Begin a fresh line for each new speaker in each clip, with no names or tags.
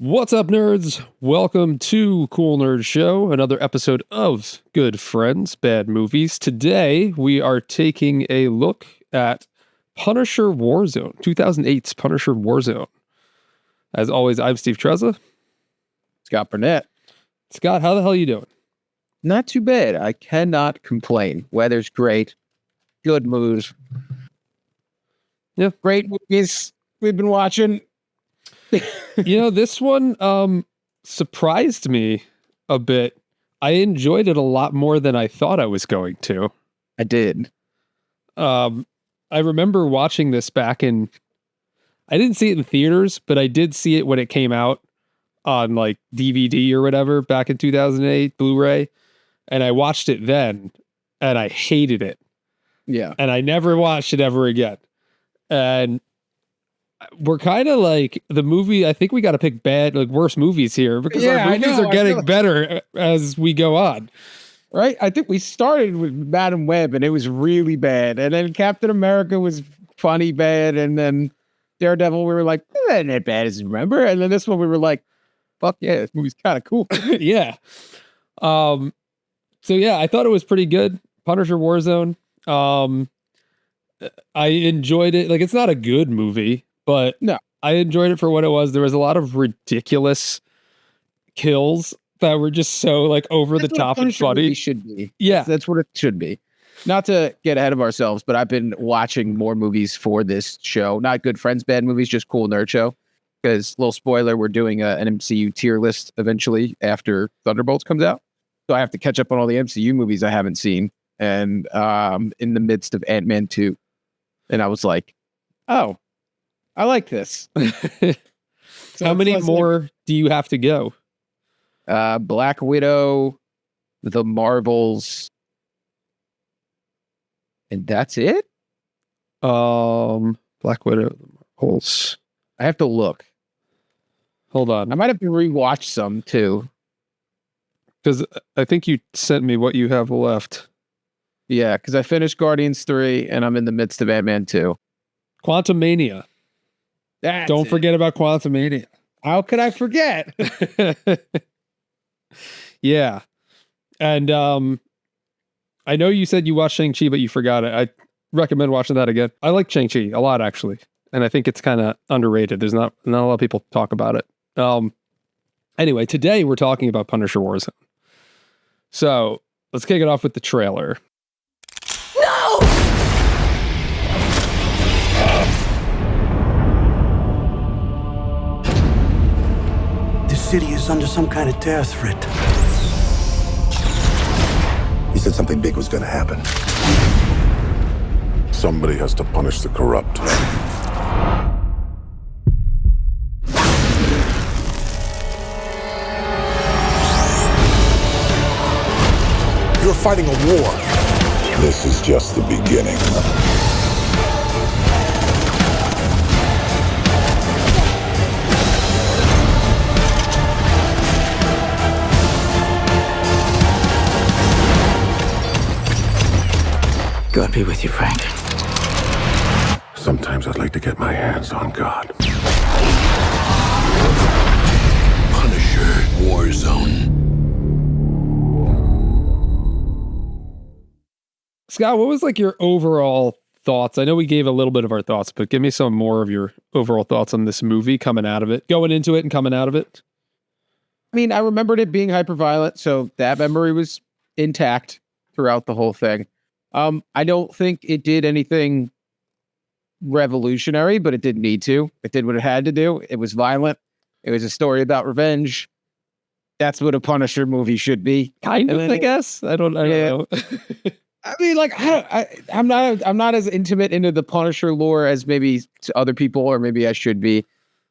What's up, nerds? Welcome to Cool Nerd Show, another episode of Good Friends, Bad Movies. Today, we are taking a look at Punisher Warzone, 2008's Punisher Warzone. As always, I'm Steve Trezza.
Scott Burnett.
Scott, how the hell are you doing?
Not too bad. I cannot complain. Weather's great. Good mood.
Yeah.
Great movies we've been watching.
This one surprised me a bit. I enjoyed it a lot more than I thought I was going to.
I did.
I remember watching this I didn't see it in theaters, but I did see it when it came out on like DVD or whatever back in 2008, Blu-ray. And I watched it then and I hated it.
Yeah.
And I never watched it ever again. And we're kind of like the movie. I think we got to pick worse movies here because our movies are getting better as we go on.
Right? I think we started with Madam Web and it was really bad. And then Captain America was funny bad. And then Daredevil, we were like, not as bad as you remember. And then this one, we were like, fuck yeah, this movie's kind of cool.
Yeah. So yeah, I thought it was pretty good. Punisher Warzone. I enjoyed it. Like, it's not a good movie, but
no,
I enjoyed it for what it was. There was a lot of ridiculous kills that were just so like over the top and funny.
Should be.
Yeah,
that's what it should be. Not to get ahead of ourselves, but I've been watching more movies for this show. Not Good Friends, Bad Movies, just Cool Nerd Show. Because, little spoiler, we're doing an MCU tier list eventually after Thunderbolts comes out. So I have to catch up on all the MCU movies I haven't seen. And in the midst of Ant-Man 2. And I was like, oh, I like this.
So how many more do you have to go?
Black Widow, The Marvels, and that's it?
Black Widow, The Marvels.
I have to look.
Hold on.
I might have to rewatch some too.
Because I think you sent me what you have left.
Yeah, because I finished Guardians 3 and I'm in the midst of Ant-Man 2.
Quantumania. Don't forget about Quantumania.
How could I forget?
Yeah. And I know you said you watched Shang-Chi, but you forgot it. I recommend watching that again. I like Shang-Chi a lot, actually. And I think it's kind of underrated. There's not a lot of people talk about it. Anyway, today we're talking about Punisher Warzone. So let's kick it off with the trailer.
No!
The city is under some kind of terror threat.
He said something big was going to happen.
Somebody has to punish the corrupt.
You're fighting a war.
This is just the beginning.
God be with you, Frank.
Sometimes I'd like to get my hands on God.
Punisher Warzone.
Scott, what was like your overall thoughts? I know we gave a little bit of our thoughts, but give me some more of your overall thoughts on this movie coming out of it, going into it and coming out of it.
I mean, I remembered it being hyper-violent, so that memory was intact throughout the whole thing. I don't think it did anything revolutionary, but it didn't need to. It did what it had to do. It was violent. It was a story about revenge. That's what a Punisher movie should be.
Kind of, I guess. I don't know.
I mean, like, I'm not as intimate into the Punisher lore as maybe other people, or maybe I should be.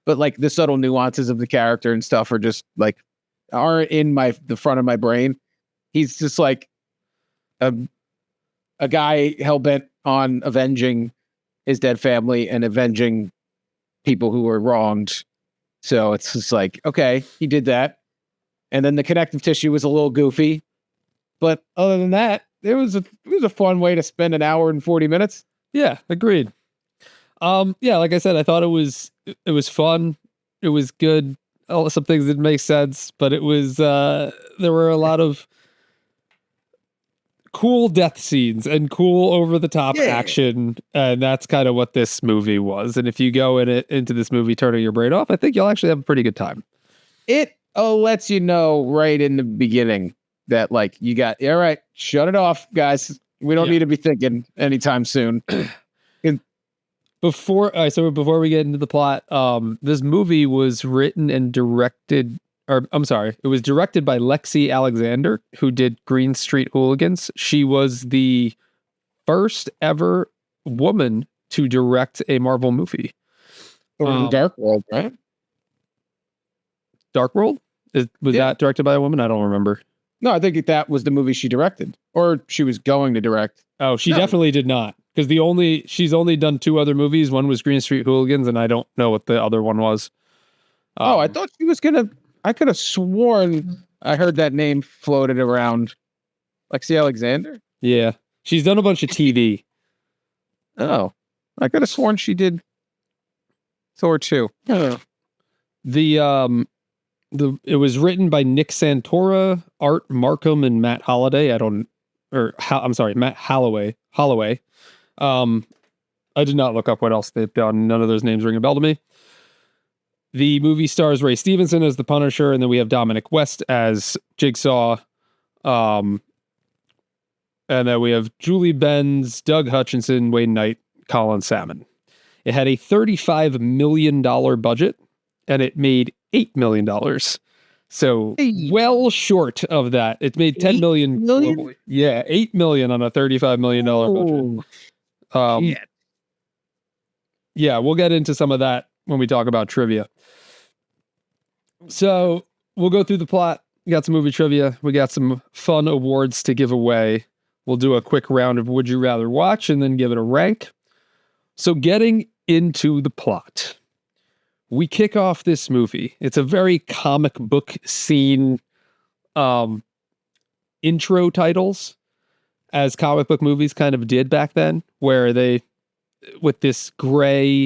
But like the subtle nuances of the character and stuff are just like aren't in the front of my brain. He's just like a guy hell-bent on avenging his dead family and avenging people who were wronged. So it's just like, okay, he did that. And then the connective tissue was a little goofy. But other than that, it was a fun way to spend an hour and 40 minutes.
Yeah, agreed. Yeah, like I said, I thought it was fun. It was good. some things didn't make sense, but it was there were a lot of cool death scenes and cool over the top action, and that's kind of what this movie was. And if you go into this movie turning your brain off, I think you'll actually have a pretty good time.
It lets you know right in the beginning that like you got all right, shut it off, guys. We don't need to be thinking anytime soon.
Before we get into the plot, this movie was written and directed, or I'm sorry, it was directed by Lexi Alexander, who did Green Street Hooligans. She was the first ever woman to direct a Marvel movie.
Dark World, right?
Dark World? Was that directed by a woman? I don't remember.
No, I think that was the movie she directed, or she was going to direct.
Oh, she definitely did not. Because she's only done 2 other movies. One was Green Street Hooligans, and I don't know what the other one was.
I thought she was gonna. I could have sworn I heard that name floated around. Lexi Alexander?
Yeah, she's done a bunch of TV.
Oh, I could have sworn she did Thor 2.
It was written by Nick Santora, Art Markham, and Matt Holliday. Matt Holloway. I did not look up what else they've done. None of those names ring a bell to me. The movie stars Ray Stevenson as the Punisher, and then we have Dominic West as Jigsaw. And then we have Julie Benz, Doug Hutchinson, Wayne Knight, Colin Salmon. It had a $35 million budget, and it made $8 million. So well short of that. It made $10 million. Globally. Yeah, $8 million on a $35 million budget. Yeah, we'll get into some of that when we talk about trivia. So we'll go through the plot. We got some movie trivia. We got some fun awards to give away. We'll do a quick round of Would You Rather Watch and then give it a rank. So getting into the plot. We kick off this movie. It's a very comic book scene intro titles, as comic book movies kind of did back then, where they, with this gray/green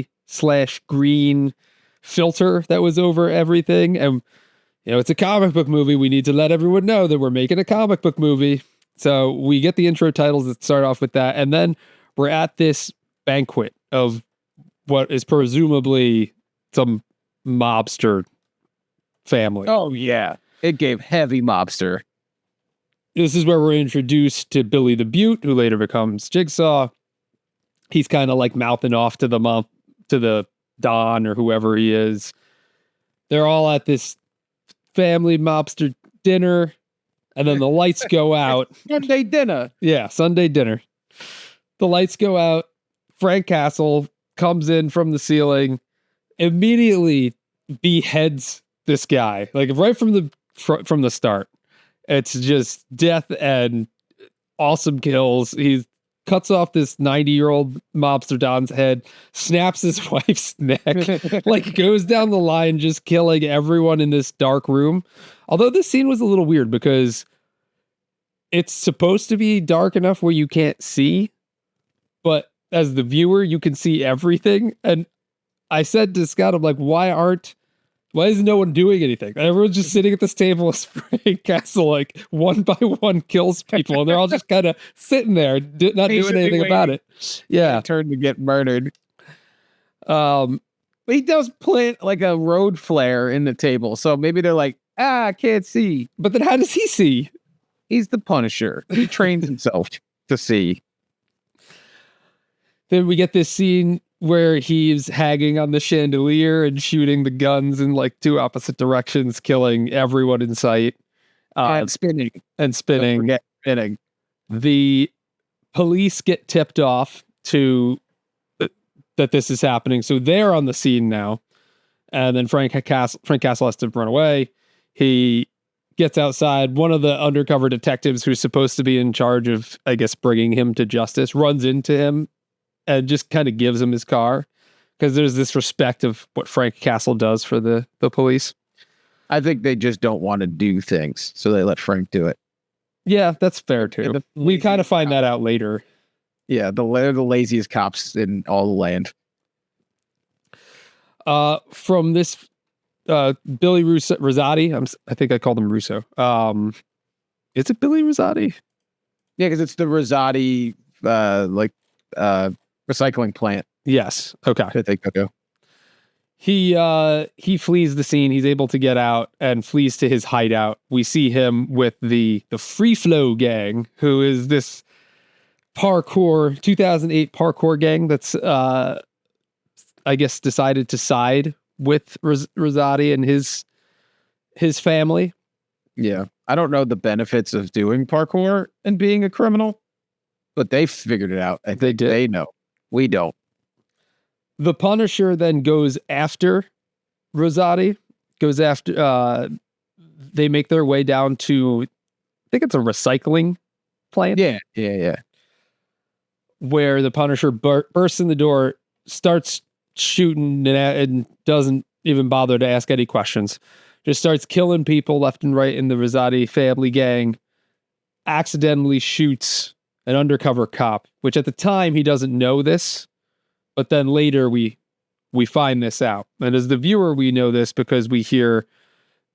filter that was over everything. And, it's a comic book movie. We need to let everyone know that we're making a comic book movie. So we get the intro titles that start off with that. And then we're at this banquet of what is presumably some mobster family.
Oh, yeah. It gave heavy mobster.
This is where we're introduced to Billy the Beaut, who later becomes Jigsaw. He's kind of like mouthing off to the Don or whoever he is. They're all at this family mobster dinner, and then the lights go out.
Sunday dinner.
Yeah, Sunday dinner. The lights go out. Frank Castle comes in from the ceiling, immediately beheads this guy, like right from the start. It's just death and awesome kills. He cuts off this 90-year-old mobster Don's head, snaps his wife's neck, like goes down the line, just killing everyone in this dark room. Although this scene was a little weird because it's supposed to be dark enough where you can't see, but as the viewer, you can see everything. And I said to Scott, I'm like, why is no one doing anything? Everyone's just sitting at this table as Frank Castle, like one by one kills people, and they're all just kind of sitting there, not doing anything about it. Yeah.
Turn to get murdered. He does plant like a road flare in the table. So maybe they're like, I can't see.
But then how does he see?
He's the Punisher. He trains himself to see.
Then we get this scene where he's hanging on the chandelier and shooting the guns in like 2 opposite directions, killing everyone in sight.
And spinning.
And spinning.
Don't forget spinning.
The police get tipped off to that this is happening. So they're on the scene now. And then Frank Castle has to run away. He gets outside. One of the undercover detectives who's supposed to be in charge of, I guess, bringing him to justice runs into him and just kind of gives him his car, because there's this respect of what Frank Castle does for the police.
I think they just don't want to do things, so they let Frank do it.
Yeah, that's fair too. We kind of find that out later.
Yeah, they're the laziest cops in all the land.
From this Billy Rosati. I think I called him Russo. Is it Billy Rosati?
Yeah, because it's the Rosati recycling plant
Yes. Okay.
that they go to.
He flees the scene. He's able to get out and flees to his hideout. We see him with the Free Flow gang, who is this 2008 parkour gang that's I guess decided to side with Rosati and his family.
Yeah. I don't know the benefits of doing parkour and being a criminal, but they figured it out. I think
They did.
They know. We don't.
The Punisher then goes after Rosati, they make their way down to, I think it's a recycling plant.
Yeah.
Where the Punisher bursts in the door, starts shooting and doesn't even bother to ask any questions. Just starts killing people left and right in the Rosati family gang, accidentally shoots an undercover cop, which at the time he doesn't know this, but then later we find this out. And as the viewer, we know this because we hear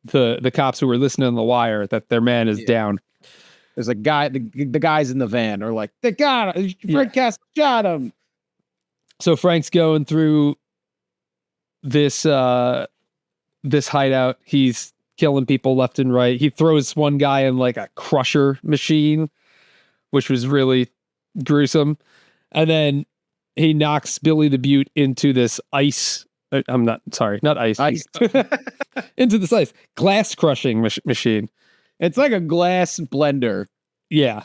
the cops who were listening on the wire that their man is down.
There's a guy, the guys in the van are like, they got him. Frank Castle shot him.
So Frank's going through this hideout. He's killing people left and right. He throws one guy in like a crusher machine, which was really gruesome. And then he knocks Billy the Beaut into this ice. Not ice. Into this glass crushing machine.
It's like a glass blender.
Yeah.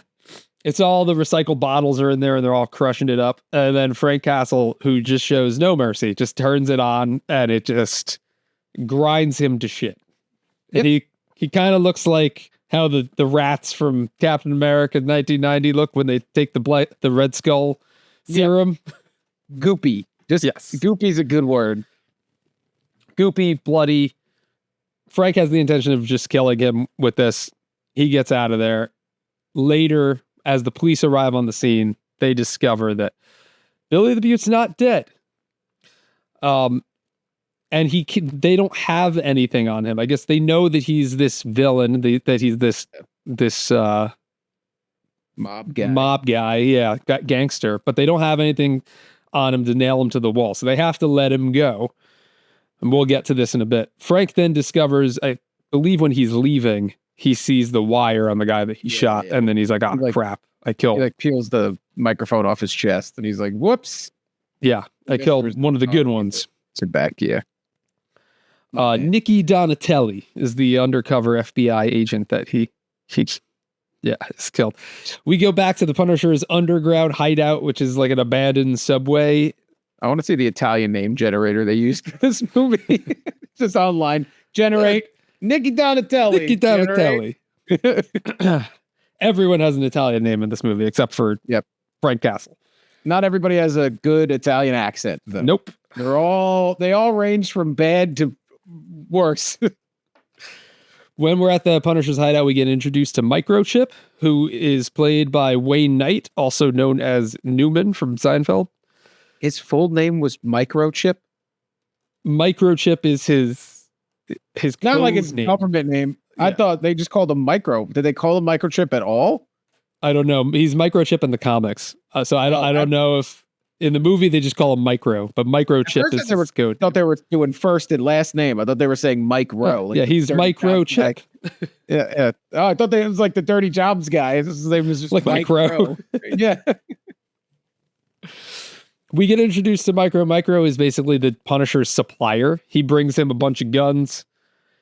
It's all the recycled bottles are in there and they're all crushing it up. And then Frank Castle, who just shows no mercy, just turns it on and it just grinds him to shit. And he kind of looks like how the rats from Captain America 1990 look when they take the Red Skull serum.
Goopy.
Yes.
Goopy's a good word.
Goopy, bloody. Frank has the intention of just killing him with this. He gets out of there. Later, as the police arrive on the scene, they discover that Billy the Beaut's not dead. And they don't have anything on him. I guess they know that he's this villain, that he's this
Mob guy.
Gangster, but they don't have anything on him to nail him to the wall. So they have to let him go. And we'll get to this in a bit. Frank then discovers, I believe when he's leaving, he sees the wire on the guy that he shot. And then he's like, crap, I killed.
He like peels the microphone off his chest and he's like, whoops.
Yeah, I killed one of the good ones.
It's back, yeah.
Nicky Donatelli is the undercover FBI agent that he is killed. We go back to the Punisher's underground hideout, which is like an abandoned subway.
I want to see the Italian name generator they used for this movie. Just online. Generate Nicky Donatelli.
Nicky Donatelli. Everyone has an Italian name in this movie except for Frank Castle.
Not everybody has a good Italian accent, though.
Nope.
They all range from bad to worse.
When we're at the Punisher's hideout, we get introduced to Microchip, who is played by Wayne Knight, also known as Newman from Seinfeld.
His full name was Microchip.
Microchip is his
not like his
name.
government name. Yeah. I thought they just called him Micro. Did they call him Microchip at all?
I don't know. He's Microchip in the comics, so I don't know if in the movie they just call him Micro, but Microchip is his code.
I thought they were doing first and last name. I thought they were saying Mike Rowe.
Yeah, he's Microchip.
Yeah. Oh, I thought it was like the Dirty Jobs guy. His name was just
like Mike Rowe.
Yeah.
We get introduced to Micro. Micro is basically the Punisher's supplier. He brings him a bunch of guns.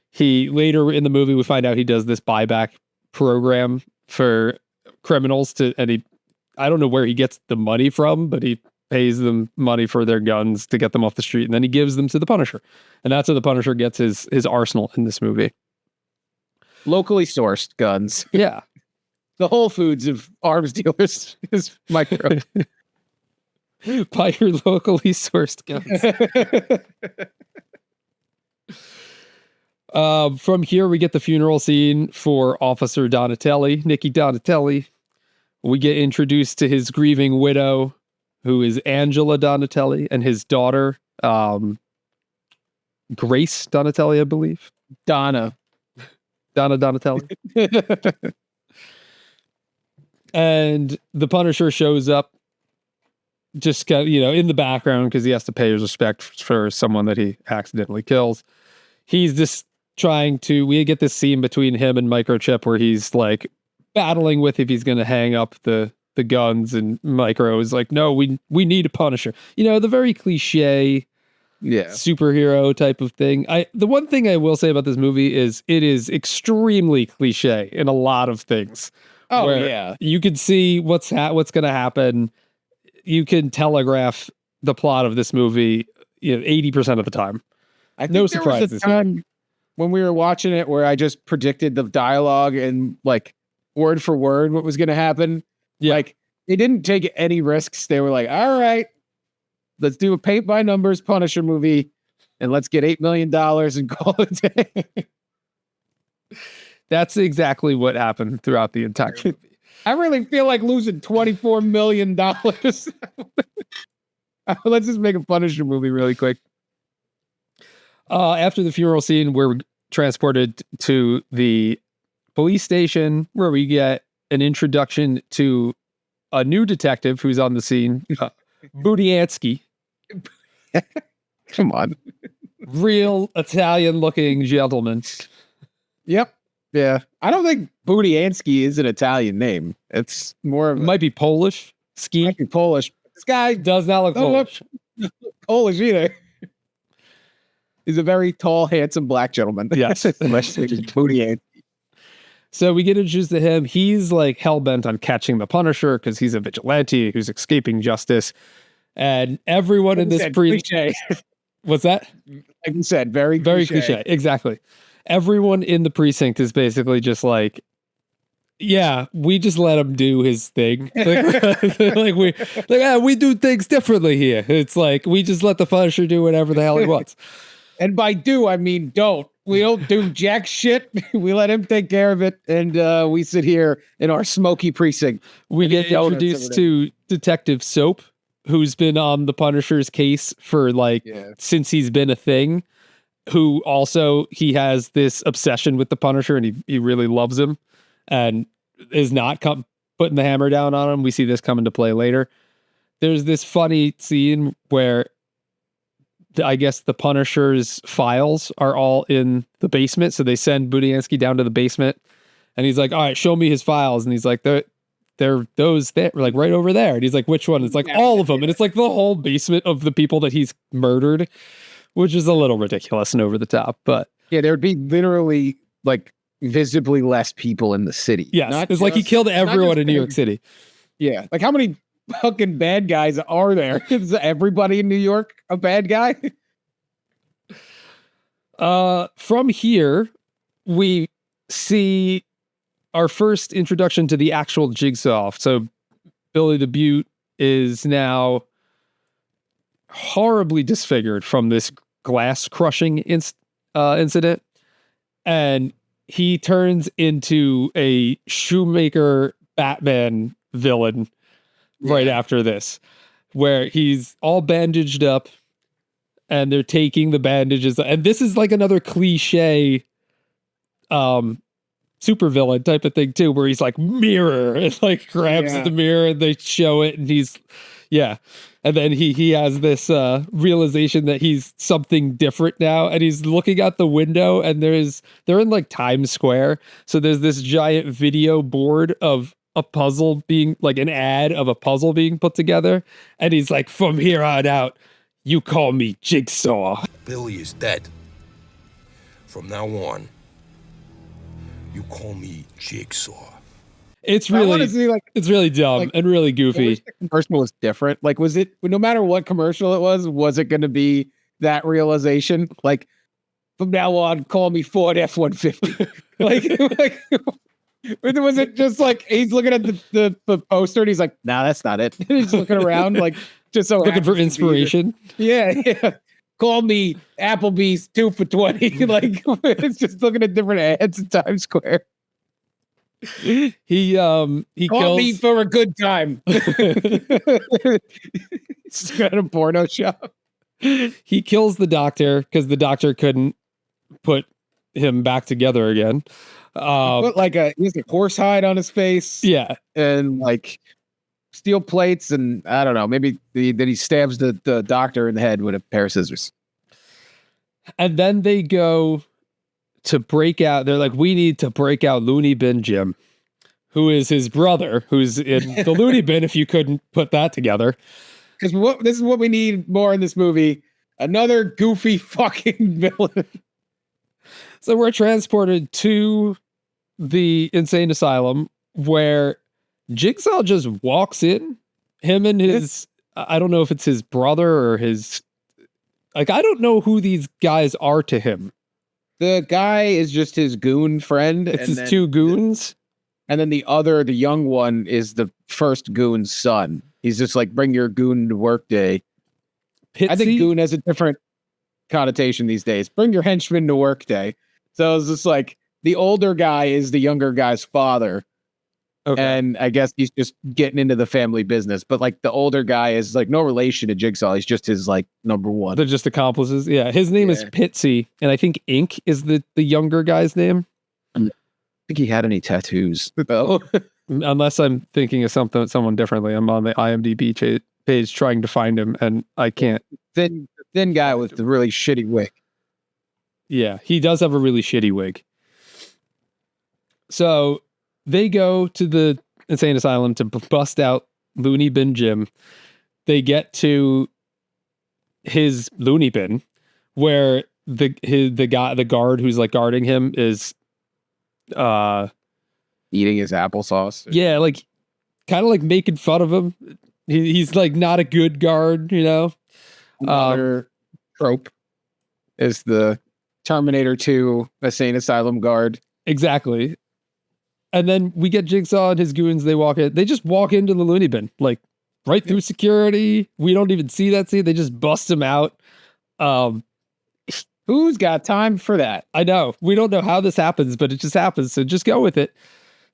He later in the movie we find out he does this buyback program for criminals I don't know where he gets the money from, but he pays them money for their guns to get them off the street, and then he gives them to the Punisher. And that's how the Punisher gets his arsenal in this movie.
Locally sourced guns.
Yeah.
The Whole Foods of arms dealers is Micro.
Buy your locally sourced guns. From here, we get the funeral scene for Officer Donatelli, Nicky Donatelli. We get introduced to his grieving widow, who is Angela Donatelli, and his daughter, Grace Donatelli, I believe.
Donna.
Donna Donatelli. And the Punisher shows up just kind of, in the background because he has to pay his respect for someone that he accidentally kills. He's just we get this scene between him and Microchip where he's like battling with if he's going to hang up the guns, and Micro is like, no, we need a Punisher. The very cliche superhero type of thing. The one thing I will say about this movie is it is extremely cliche in a lot of things.
Oh yeah.
You can see what's going to happen. You can telegraph the plot of this movie 80% of the time.
I think
No
there was a
surprises.
time when we were watching it where I just predicted the dialogue and like word for word what was going to happen.
Yeah.
Like they didn't take any risks. They were like, all right, let's do a paint by numbers Punisher movie and let's get $8 million and call it a day.
That's exactly what happened throughout the entire movie.
I really feel like losing $24 million. Let's just make a Punisher movie really quick.
After the funeral scene, we're transported to the police station where we get an introduction to a new detective who's on the scene, Budiansky.
Come on.
Real Italian-looking gentleman.
Yep. Yeah. I don't think Budiansky is an Italian name. It's more of
Might be Polish. Ski
might be Polish. This guy
does not look
Don't look-
Polish.
Polish either. He's a very tall, handsome black gentleman.
Yes.
Budiansky.
So we get introduced to him. He's like hell-bent on catching the Punisher because he's a vigilante who's escaping justice. And everyone in this
cliche.
What's that?
Like you said, very
Cliche. Exactly. Everyone in the precinct is basically just like, yeah, we just let him do his thing. We do things differently here. It's like we just let the Punisher do whatever the hell he wants.
And by do, I mean don't. We don't do jack shit. We let him take care of it. And we sit here in our smoky precinct.
We get
donuts
introduced
over
to Detective Soap, who's been on the Punisher's case for since he's been a thing. Who also, he has this obsession with the Punisher and he really loves him and is not putting the hammer down on him. We see this come into play later. There's this funny scene where I guess the Punisher's files are all in the basement. So they send Budiansky down to the basement and he's like, all right, show me his files. And he's like, they're those there, like right over there. And he's like, which one? It's like all of them. And it's like the whole basement of the people that he's murdered, which is a little ridiculous and over the top, but
yeah, there would be literally like visibly less people in the city.
yes, it's like he killed everyone in New York City.
Yeah. Like how many fucking bad guys are there? Is everybody in New York a bad guy?
From here, we see our first introduction to the actual Jigsaw. So Billy the Beaut is now horribly disfigured from this glass crushing incident, and he turns into a Shoemaker Batman villain right after this, where he's all bandaged up and they're taking the bandages, and this is like another cliche supervillain type of thing too, where he's like mirror and like grabs the mirror and they show it and he's and then he has this realization that he's something different now, and he's looking out the window and they're in like Times Square, so there's this giant video board of a puzzle being like an ad of a puzzle being put together, and he's like, from here on out you call me Jigsaw.
Billy is dead. From now on, you call me Jigsaw.
It's
I wanna
really
see, like,
it's really dumb and really
I
goofy.
wish the commercial was different. Like, was it, no matter what commercial it was it going to be that realization? Like, from now on, call me Ford F-150. like, was it just like he's looking at the poster and he's like, nah, that's not it. He's looking around like just so
Looking for
happens to be the-
inspiration.
Yeah. Call me Applebee's 2 for $20. Like, it's just looking at different ads in Times Square.
He
Call
kills
me for a good time. He's got a porno shop.
He kills the doctor because the doctor couldn't put him back together again.
Put like he has a horse hide on his face.
Yeah.
And like steel plates, and I don't know, maybe then he stabs the doctor in the head with a pair of scissors.
And then they go to break out. They're like, we need to break out Looney Bin Jim, who is his brother, who's in the Looney Bin, if you couldn't put that together.
Because this is what we need more in this movie. Another goofy fucking villain.
So we're transported to the insane asylum where Jigsaw just walks in. Him and his, I don't know if it's his brother or his, like, I don't know who these guys are to him.
The guy is just his goon friend.
It's his two goons.
And then the young one is the first goon's son. He's just like, bring your goon to work day.
Pitsy?
I think goon has a different connotation these days. Bring your henchman to work day. So it's just like the older guy is the younger guy's father. Okay. And I guess he's just getting into the family business. But like the older guy is like no relation to Jigsaw. He's just his like number one.
They're just accomplices. Yeah. His name is Pitsy. And I think Ink is the younger guy's name.
I don't think he had any tattoos. Oh.
Unless I'm thinking of someone differently. I'm on the IMDb page trying to find him and I can't.
Thin guy with the really shitty wig.
Yeah, he does have a really shitty wig. So they go to the insane asylum to bust out Looney Bin Jim. They get to his Looney Bin where the guard who's like guarding him is
eating his applesauce.
Yeah, like kind of like making fun of him. He's like not a good guard, you know.
Another trope is the Terminator 2 insane asylum guard.
Exactly. And then we get Jigsaw and his goons. They just walk into the Looney Bin, like right through security. We don't even see that scene. They just bust him out.
Who's got time for that?
I know. We don't know how this happens, but it just happens. So just go with it.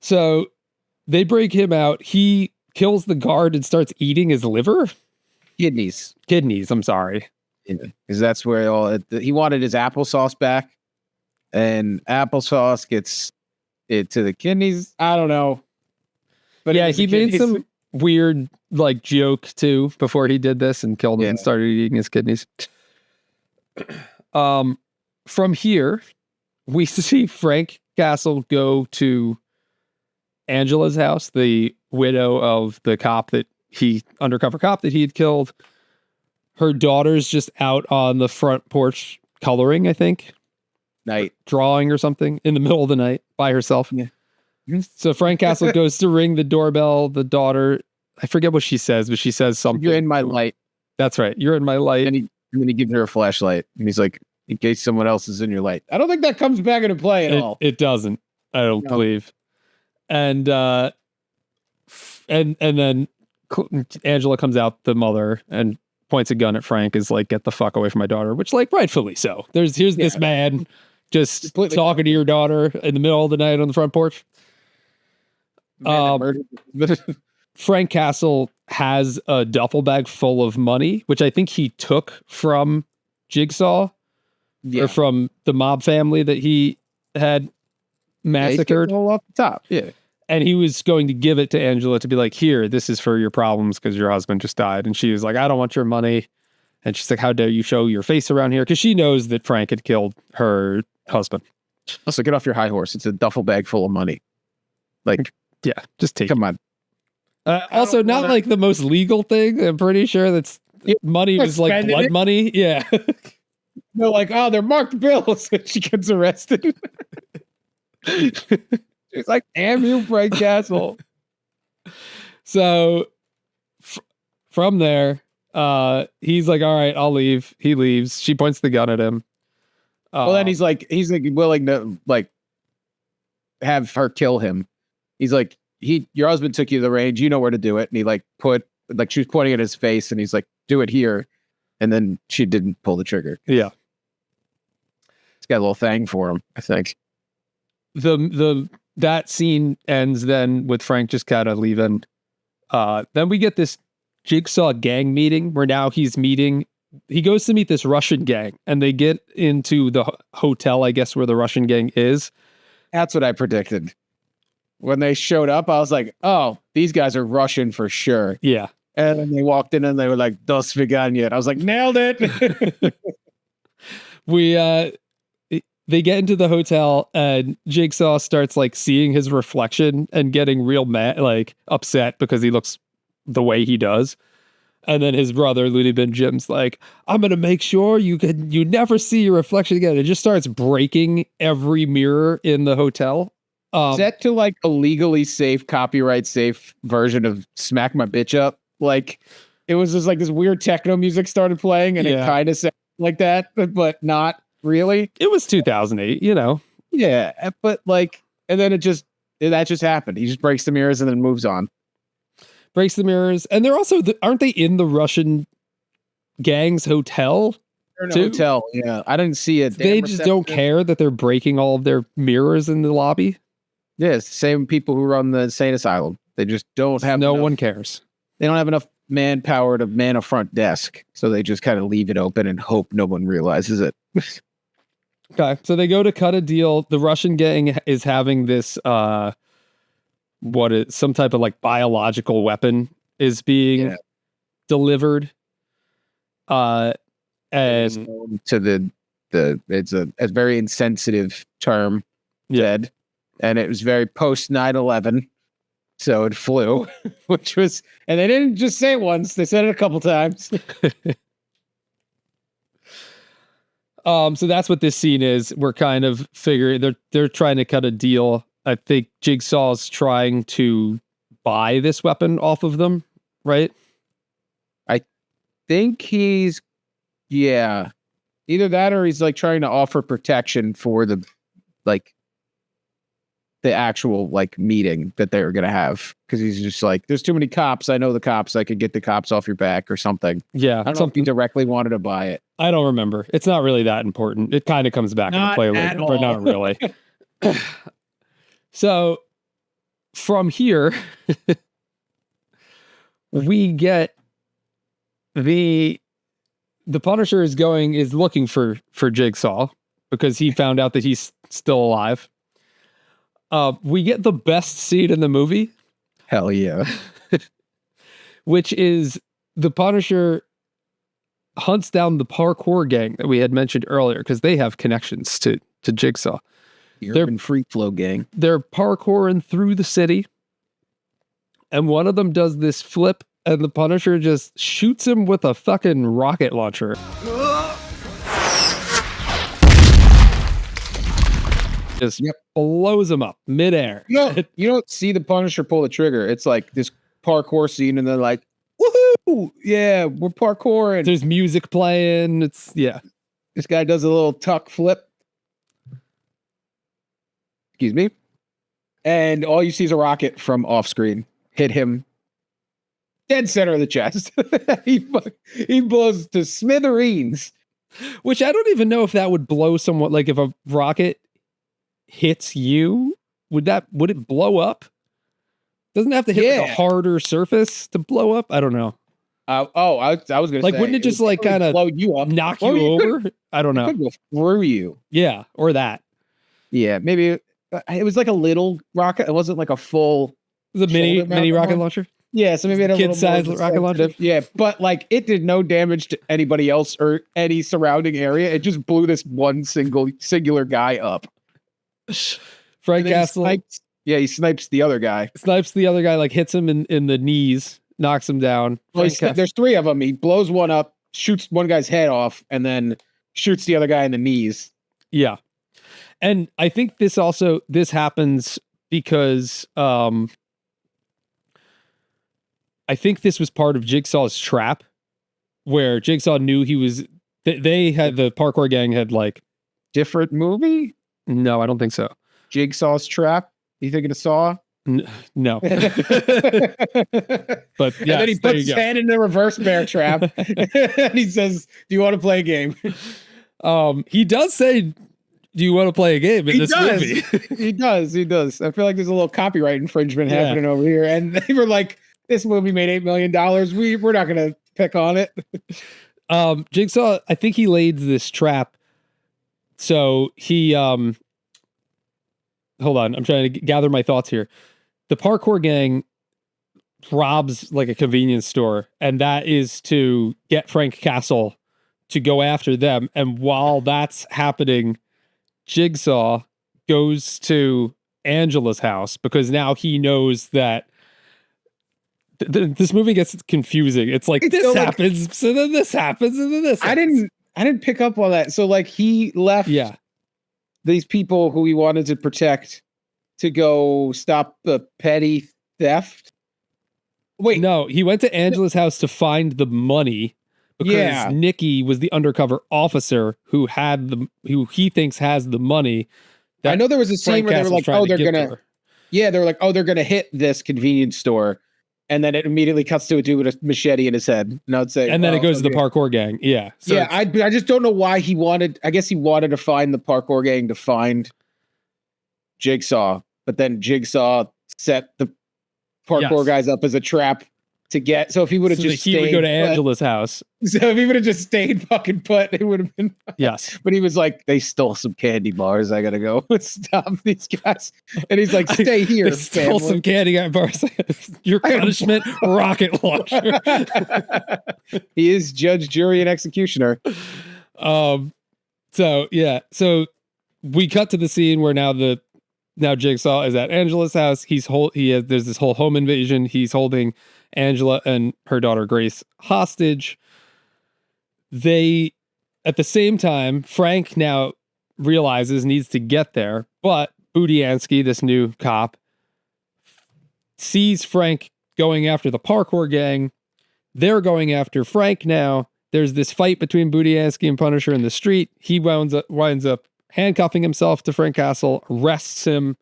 So they break him out. He kills the guard and starts eating his liver.
Kidneys.
I'm sorry.
Because that's where he wanted his applesauce back, and applesauce gets it to the kidneys. I don't know, but
yeah, he made some weird like joke too before he did this and killed him and started eating his kidneys. From here, we see Frank Castle go to Angela's house, the widow of the undercover cop that he had killed. Her daughter's just out on the front porch coloring, I think.
Night.
Drawing or something in the middle of the night by herself. Yeah. So Frank Castle goes to ring the doorbell. The daughter, I forget what she says, but she says something.
You're in my light.
That's right. You're in my light.
And then he gives her a flashlight. And he's like, in case someone else is in your light. I don't think that comes back into play at all.
It doesn't. I don't believe. And then Angela comes out, the mother, and points a gun at Frank, is like, get the fuck away from my daughter, which like rightfully so. Here's this man just completely talking to your daughter in the middle of the night on the front porch. Frank Castle has a duffel bag full of money, which I think he took from Jigsaw or from the mob family that he had massacred.
All off the top. Yeah.
And he was going to give it to Angela to be like, here, this is for your problems because your husband just died. And she was like, I don't want your money. And she's like, how dare you show your face around here? Because she knows that Frank had killed her husband.
Also, get off your high horse. It's a duffel bag full of money. Like,
yeah, just take
come on.
Also, not like the most legal thing. I'm pretty sure that's money was like blood money. Yeah.
They're like, oh, they're marked bills. And she gets arrested. She's like, damn you, Frank Castle.
So from there, he's like, all right, I'll leave. He leaves. She points the gun at him.
Well, then he's like willing to like have her kill him. He's like, your husband took you to the range. You know where to do it. And he she was pointing at his face and he's like, do it here. And then she didn't pull the trigger.
Yeah.
It's got a little thing for him, I think.
That scene ends then with Frank just kind of leaving. Then we get this Jigsaw gang meeting where now he's meeting he goes to meet this Russian gang, and they get into the hotel, I guess, where the Russian gang is.
That's what I predicted. When they showed up, I was like, oh, these guys are Russian for sure.
Yeah.
And then they walked in and they were like, "Dos Viganya." I was like, nailed it.
They get into the hotel, and Jigsaw starts like seeing his reflection and getting real mad, like upset because he looks the way he does. And then his brother, Looney Bin Jim's like, "I'm gonna make sure you never see your reflection again." It just starts breaking every mirror in the hotel.
Set to like a legally safe, copyright safe version of "Smack My Bitch Up." Like it was just like this weird techno music started playing, and it kind of sounded like that, but not really.
It was 2008, you know.
Yeah, but like, and then that just happened. He just breaks the mirrors and then moves on.
Breaks the mirrors, and they're also aren't they in the Russian gang's hotel?
They're in a
too?
hotel. Yeah, I didn't see it.
They just don't care that they're breaking all of their mirrors in the lobby.
Yeah, it's the same people who run the insane asylum. They just don't have.
No one cares.
They don't have enough manpower to man a front desk, so they just kind of leave it open and hope no one realizes it.
Okay, so they go to cut a deal. The Russian gang is having this, some type of like biological weapon is being delivered. And
to the it's a very insensitive term, dead, and it was very post 9/11. So it flew, which was, and they didn't just say it once; they said it a couple times.
So that's what this scene is. We're kind of figuring they're trying to cut a deal. I think Jigsaw's trying to buy this weapon off of them, right?
I think he's, either that or he's like trying to offer protection for the actual like meeting that they were gonna have, because he's just like, there's too many cops. I know the cops. I could get the cops off your back or something.
Yeah,
I don't know if he directly wanted to buy it.
I don't remember. It's not really that important. It kind of comes back into play later, but not really. So from here, we get the Punisher is looking for Jigsaw because he found out that he's still alive. We get the best scene in the movie.
Hell yeah.
Which is the Punisher hunts down the parkour gang that we had mentioned earlier, because they have connections to Jigsaw.
Urban Freak Flow gang.
They're parkouring through the city, and one of them does this flip, and the Punisher just shoots him with a fucking rocket launcher. Just blows him up midair.
You don't see the Punisher pull the trigger. It's like this parkour scene, and they're like, "Woohoo! Yeah, we're parkouring."
There's music playing. This
guy does a little tuck flip. Excuse me. And all you see is a rocket from off screen hit him dead center of the chest. he blows to smithereens.
Which I don't even know if that would blow someone. Like if a rocket hits you, would it blow up? Doesn't it have to hit like a harder surface to blow up? I don't know.
I was gonna
like,
say,
wouldn't it just like kind of
blow you up,
knock you over? I don't know.
It could go through you.
Yeah, or that.
Yeah, maybe it was like a little rocket. It wasn't like a full.
It was a mini rocket launcher.
Yeah, so maybe it had a
kid-sized rocket launcher.
Yeah, but like it did no damage to anybody else or any surrounding area. It just blew this one singular guy up.
Frank Castle.
He snipes the other guy.
Like hits him in the knees, knocks him down.
Well, there's three of them. He blows one up, shoots one guy's head off, and then shoots the other guy in the knees.
Yeah. And I think this happens because I think this was part of Jigsaw's trap, where Jigsaw knew he was. They had the parkour gang had like
different movie.
No, I don't think so.
Jigsaw's trap. You thinking of Saw?
No. But yeah,
and then he puts his hand in the reverse bear trap, and he says, "Do you want to play a game?"
He does say, "Do you want to play a game?" in this movie?
He does. I feel like there's a little copyright infringement happening over here, and they were like, "This movie made $8 million. We're not going to pick on it."
Jigsaw, I think he laid this trap. So he, hold on, I'm trying to gather my thoughts here. The parkour gang robs like a convenience store, and that is to get Frank Castle to go after them. And while that's happening, Jigsaw goes to Angela's house because now he knows that this movie gets confusing. It's like
It's
this
so, like-
happens, so then this happens, and then this.
I
happens.
didn't pick up on that. So like he left
Yeah,
these people who he wanted to protect to go stop the petty theft. Wait,
no, he went to Angela's house to find the money because
Yeah.
Nikki was the undercover officer who he thinks has the money.
I know there was a scene
Frank
where they were
Castle's
like,
trying
"Oh,
to
they're
give to
gonna,"
her.
yeah, they were like, "Oh, they're gonna hit this convenience store," and then it immediately cuts to a dude with a machete in his head, and I'd say,
And then it
"Oh,
goes to the
okay."
parkour gang. Yeah. So
Yeah,
it's-
I just don't know why he wanted. I guess he wanted to find the parkour gang to find Jigsaw, but then Jigsaw set the parkour
Yes.
guys up as a trap to get. So if he would have
so that
just
he would
stayed,
go to
put-
Angela's house.
so if he would have just stayed fucking put, it would have been.
Yes.
But he was like, "They stole some candy bars. I gotta go stop these guys." And he's like, "Stay here,
They stole
family."
some candy at bars. Your
I am-
punishment, rocket launcher.
He is judge, jury, and executioner.
So yeah, so we cut to the scene where now Jigsaw is at Angela's house. There's this whole home invasion. He's holding Angela and her daughter Grace hostage. At the same time, Frank now realizes needs to get there, but Budiansky, this new cop, sees Frank going after the parkour gang. They're going after Frank now. There's this fight between Budiansky and Punisher in the street. He winds up handcuffing himself to Frank Castle, arrests him.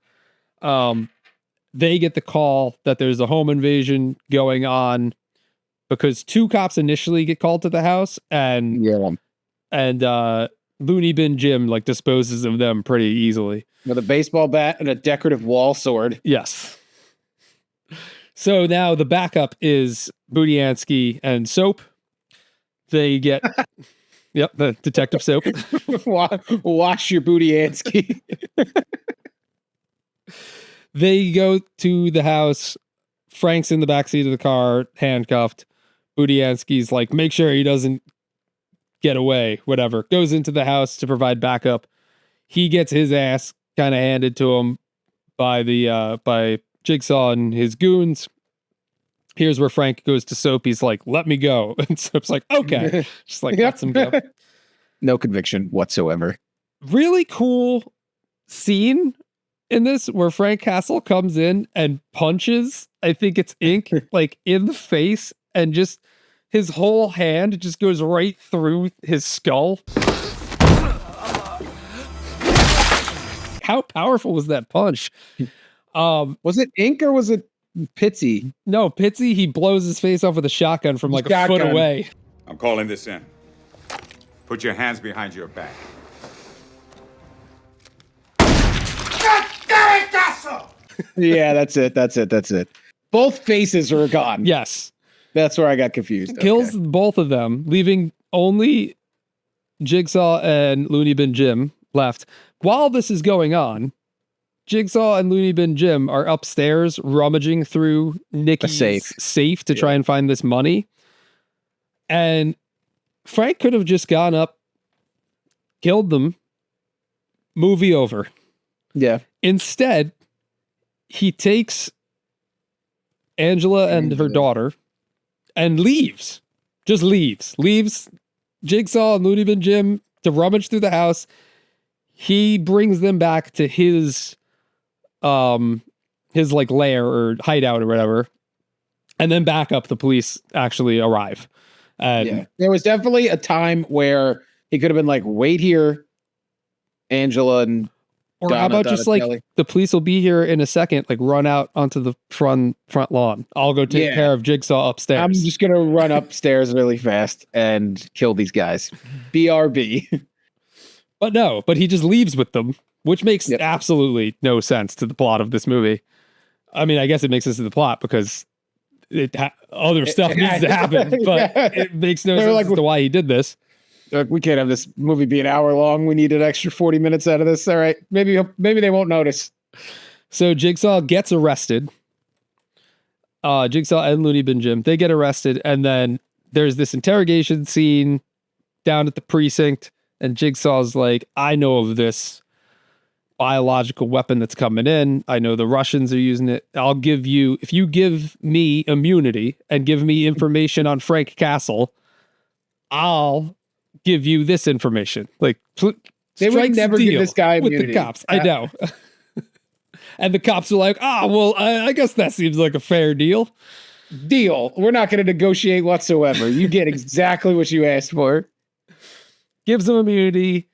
They get the call that there's a home invasion going on because two cops initially get called to the house, and Looney Bin Jim like disposes of them pretty easily.
With a baseball bat and a decorative wall sword.
Yes. So now the backup is Budiansky and Soap. They get, yep, the Detective Soap.
Wash your booty, Ansky.
They go to the house. Frank's in the backseat of the car, handcuffed. Budiansky's like, make sure he doesn't get away, whatever. Goes into the house to provide backup. He gets his ass kind of handed to him by Jigsaw and his goons. Here's where Frank goes to Soap. He's like, let me go. And Soap's like, okay. Just like, lets him go.
No conviction whatsoever.
Really cool scene in this where Frank Castle comes in and punches, I think it's Ink, like in the face, and just his whole hand just goes right through his skull. How powerful was that punch?
Was it Ink or was it Pitsy?
No, Pitsy, he blows his face off with a shotgun from like a foot
Shotgun.
away.
I'm calling this in. Put your hands behind your back.
Yeah, that's it. Both faces are gone.
Yes.
That's where I got confused.
Kills
Okay.
both of them, leaving only Jigsaw and Looney Bin Jim left. While this is going on, Jigsaw and Looney Bin Jim are upstairs rummaging through Nikki's safe to try and find this money. And Frank could have just gone up, killed them, movie over.
Yeah.
Instead, he takes Angela and her daughter and leaves. Just leaves. Leaves Jigsaw and Looney Bin Jim to rummage through the house. He brings them back to his like lair or hideout or whatever. And then back up, the police actually arrive.
Yeah. There was definitely a time where he could have been like, wait here, Angela and
Or how about just like the police will be here in a second, like run out onto the front lawn. I'll go take care of Jigsaw upstairs.
I'm just gonna run upstairs really fast and kill these guys. BRB.
But he just leaves with them, which makes absolutely no sense to the plot of this movie. I mean, I guess it makes sense to the plot because other stuff needs to happen, but it makes no sense as to why he did this.
Look, we can't have this movie be an hour long. We need an extra 40 minutes out of this. All right, maybe they won't notice.
So Jigsaw gets arrested. Jigsaw and Looney Bin Jim, they get arrested, and then there's this interrogation scene down at the precinct, and Jigsaw's like, I know of this biological weapon that's coming in. I know the Russians are using it. I'll give you, if you give me immunity and give me information on Frank Castle, I'll give you this information. Like,
they would never give this guy
with
immunity.
the cops. I know. And the cops are like, well, I guess that seems like a fair deal.
Deal. We're not going to negotiate whatsoever. You get exactly what you asked for.
Gives them immunity.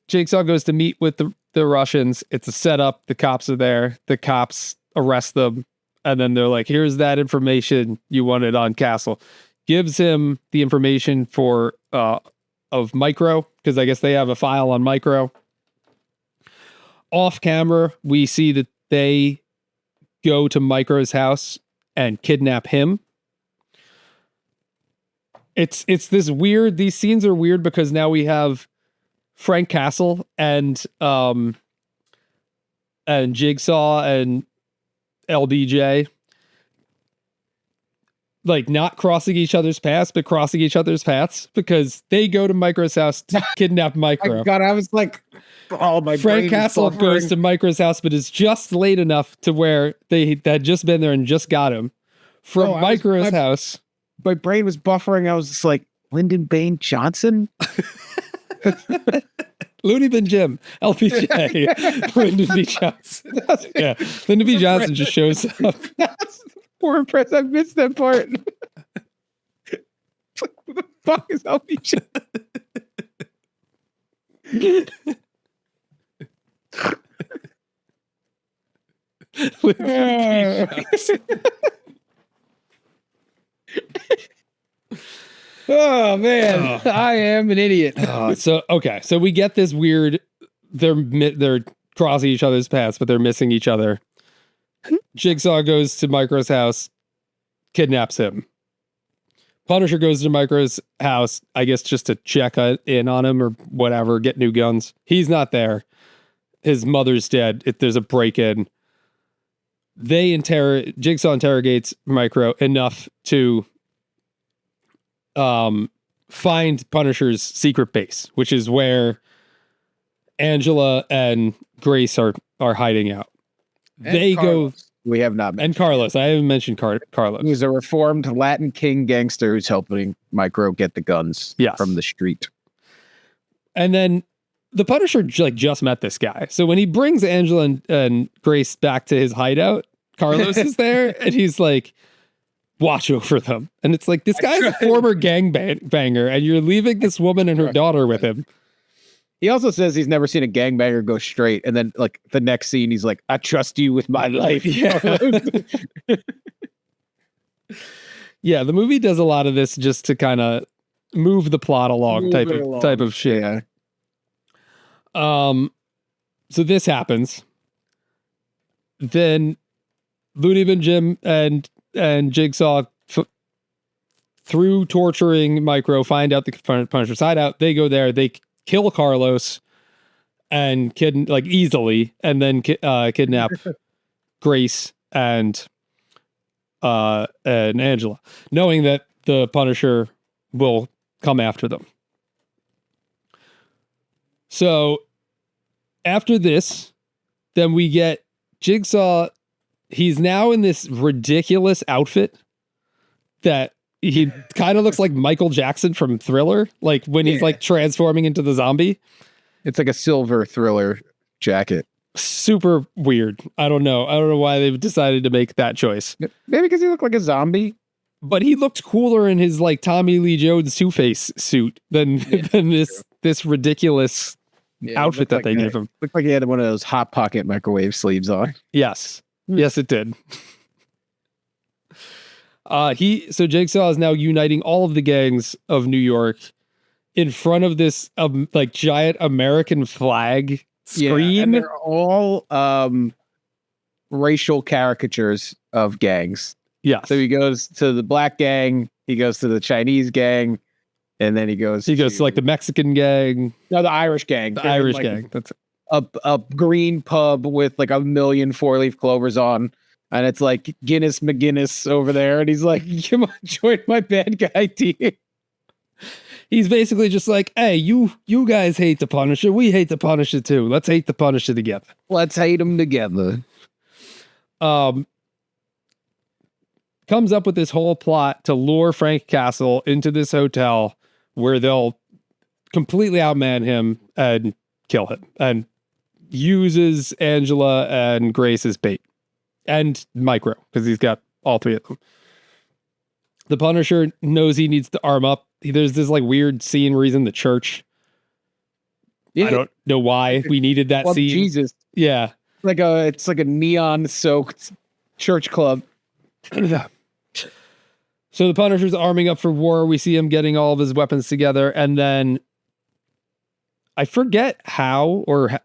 Jigsaw goes to meet with the Russians. It's a setup. The cops are there. The cops arrest them. And then they're like, here's that information you wanted on Castle. Gives him the information of Micro, because I guess they have a file on Micro. Off camera, we see that they go to Micro's house and kidnap him. It's this weird, these scenes are weird because now we have Frank Castle and Jigsaw and LBJ like not crossing each other's paths, but crossing each other's paths because they go to Micro's house to kidnap Micro.
God, I was like, oh my!
Frank Castle goes to Micro's house, but is just late enough to where they had just been there and just got him from Micro's house.
My brain was buffering. I was just like, Lyndon Baines Johnson.
Looney Bin Jim, LPJ, Lyndon B. Johnson. Yeah, Lyndon B. Johnson just shows up.
Poor impressed. I missed that part. Like, who the fuck is LPJ? Oh man, I am an idiot.
So we get this weird. They're crossing each other's paths, but they're missing each other. Jigsaw goes to Micro's house, kidnaps him. Punisher goes to Micro's house, I guess just to check in on him or whatever, get new guns. He's not there. His mother's dead. There's a break-in. Jigsaw interrogates Micro enough to find Punisher's secret base, which is where Angela and Grace are hiding out.
And Carlos. We have not mentioned.
And Carlos. I haven't mentioned Carlos.
He's a reformed Latin king gangster who's helping Micro get the guns from the street.
And then the Punisher just met this guy. So when he brings Angela and Grace back to his hideout, Carlos is there and he's like, watch over them. And it's like, this guy's a former gangbanger and you're leaving this woman and her daughter with him.
He also says he's never seen a gangbanger go straight. And then like the next scene, he's like, I trust you with my life.
Yeah. Yeah, the movie does a lot of this just to kind of move the plot along type of shit.
Yeah.
So this happens. Then Looney Bin Jim and Jigsaw through torturing Micro find out the Punisher's hideout. They go there, they kill Carlos and easily, and then kidnap Grace and Angela, knowing that the Punisher will come after them. So after this, then we get Jigsaw. He's now in this ridiculous outfit that he kind of looks like Michael Jackson from Thriller, like when he's like transforming into the zombie.
It's like a silver Thriller jacket.
Super weird. I don't know why they've decided to make that choice.
Maybe because he looked like a zombie.
But he looked cooler in his like Tommy Lee Jones Two-Face suit than this ridiculous outfit that they gave him.
Looked like he had one of those Hot Pocket microwave sleeves on.
Yes. Yes, it did. So Jigsaw is now uniting all of the gangs of New York in front of this like giant American flag screen.
Yeah, and they're all racial caricatures of gangs.
Yeah.
So he goes to the black gang, he goes to the Chinese gang, and then he goes
to like the Mexican gang,
the Irish gang.
the Irish gang. That's
a green pub with like 1,000,000 4-leaf clovers on, and it's like Guinness McGuinness over there, and he's like, "Come on, join my bad guy team."
He's basically just like, hey, you guys hate the Punisher. We hate the Punisher too. Let's hate the Punisher together.
Let's hate them together.
Comes up with this whole plot to lure Frank Castle into this hotel where they'll completely outman him and kill him, and uses Angela and Grace as bait, and Micro, because he's got all three of them. The Punisher knows he needs to arm up. There's this like weird scene where he's in the church.
Yeah.
I don't know why we needed that
Well,
scene.
Jesus,
Yeah.
it's like a neon soaked church club.
So the Punisher's arming up for war. We see him getting all of his weapons together, and then I forget how, or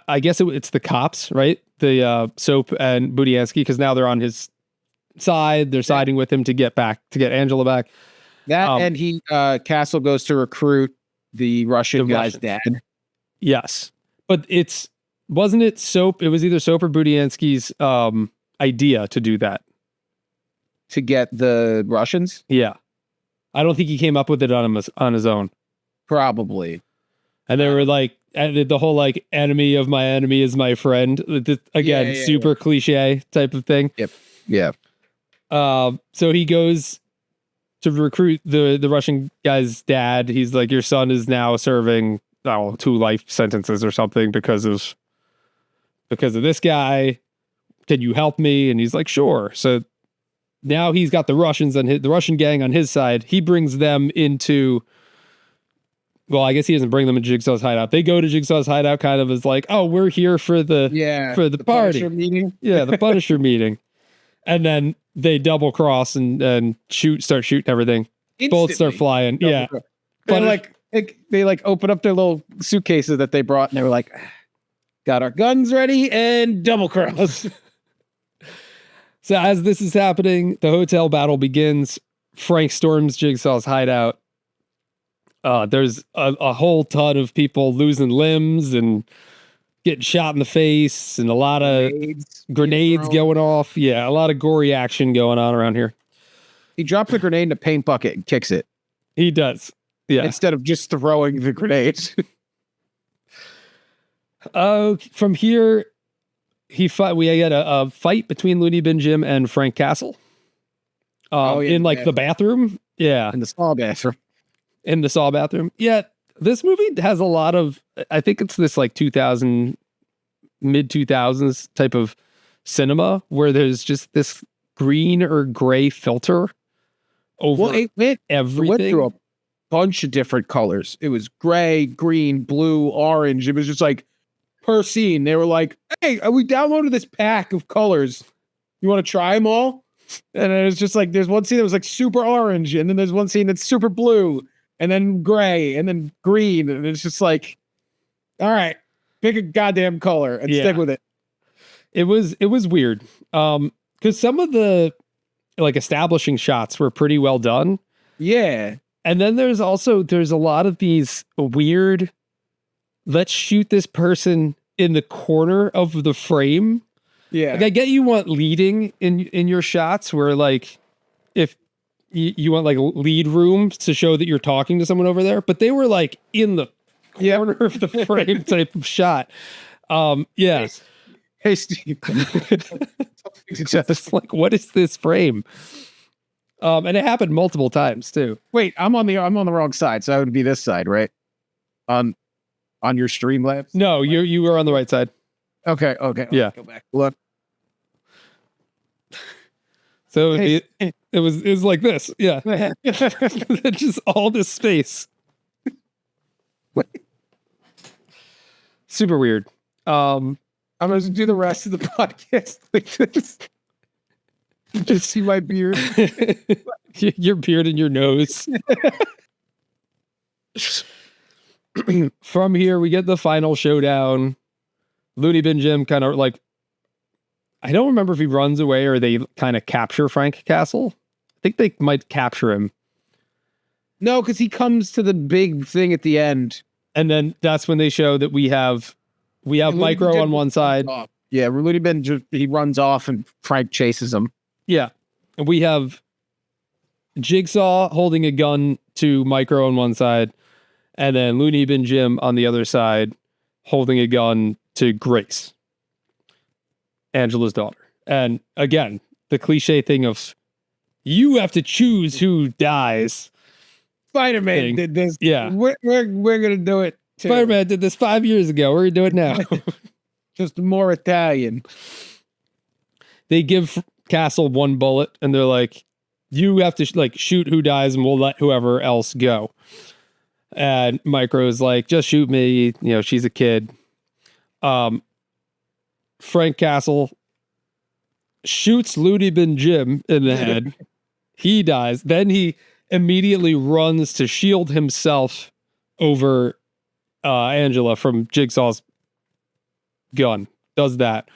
I guess it's the cops, right? The Soap and Budiansky, because now they're on his side. They're siding with him to get Angela back.
That and he Castle goes to recruit the Russian guy's dad.
Yes, but wasn't it Soap? It was either Soap or Budiansky's idea to do that.
To get the Russians?
Yeah. I don't think he came up with it on his own.
Probably.
And they were like, the whole like enemy of my enemy is my friend. Again, super cliche type of thing.
Yep. Yeah.
So he goes to recruit the Russian guy's dad. He's like, your son is now serving 2 life sentences or something because of this guy. Can you help me? And he's like, sure. So now he's got the Russians and the Russian gang on his side. He brings them into, well, I guess he doesn't bring them into Jigsaw's hideout. They go to Jigsaw's hideout kind of as like, oh, we're here for the party.
Punisher meeting.
Yeah, the Punisher meeting. And then they double cross and start shooting everything. Bullets start flying. Yeah.
They open up their little suitcases that they brought, and they were like, got our guns ready and double cross.
So as this is happening, the hotel battle begins. Frank storms Jigsaw's hideout. There's a whole ton of people losing limbs and getting shot in the face, and a lot of grenades going off. Yeah, a lot of gory action going on around here.
He drops a grenade in a paint bucket and kicks it.
He does. Yeah.
Instead of just throwing the grenade.
From here, we get a fight between Looney Bin Jim and Frank Castle. In like the bathroom. Yeah.
In the small bathroom.
In the Saw bathroom. Yeah. This movie has a lot of, I think it's this like mid 2000s type of cinema where there's just this green or gray filter over everything.
It went through a bunch of different colors. It was gray, green, blue, orange. It was just like per scene. They were like, hey, we downloaded this pack of colors. You want to try them all? And it was just like, there's one scene that was like super orange, and then there's one scene that's super blue, and then gray, and then green. And it's just like, all right, pick a goddamn color and stick with it.
It was weird. Because some of the like establishing shots were pretty well done.
Yeah.
And then there's a lot of these weird, let's shoot this person in the corner of the frame.
Yeah.
Like I get you want leading in your shots where like if you want like lead rooms to show that you're talking to someone over there, but they were like in the corner of the frame type of shot. Yeah.
Hey Steve.
Just like, what is this frame? And it happened multiple times too.
Wait, I'm on the wrong side, so I would be this side, right? On your Streamlabs?
No, you were on the right side.
Okay.
Yeah.
Go back. Look.
So it was like this. Yeah. Just all this space. Super weird.
I'm going to do the rest of the podcast like this. Just see my beard.
Your beard and your nose. From here, we get the final showdown. Looney Bin Jim kind of like I don't remember if he runs away or they kind of capture Frank Castle. I think they might capture him.
No, because he comes to the big thing at the end.
And then that's when they show that we have Micro on one side.
Yeah, Looney Bin he runs off and Frank chases him.
Yeah. And we have Jigsaw holding a gun to Micro on one side, and then Looney Bin Jim on the other side holding a gun to Grace, Angela's daughter. And again, the cliche thing of you have to choose who dies.
Spider-Man did this.
Yeah.
We're gonna do it too.
Spider-Man did this 5 years ago. We're gonna do it now.
Just more Italian.
They give Castle one bullet and they're like, you have to shoot who dies and we'll let whoever else go. And Micro's like, just shoot me. You know, she's a kid. Frank Castle shoots Looney Bin Jim in the head. He dies. Then he immediately runs to shield himself over Angela from Jigsaw's gun. Does that.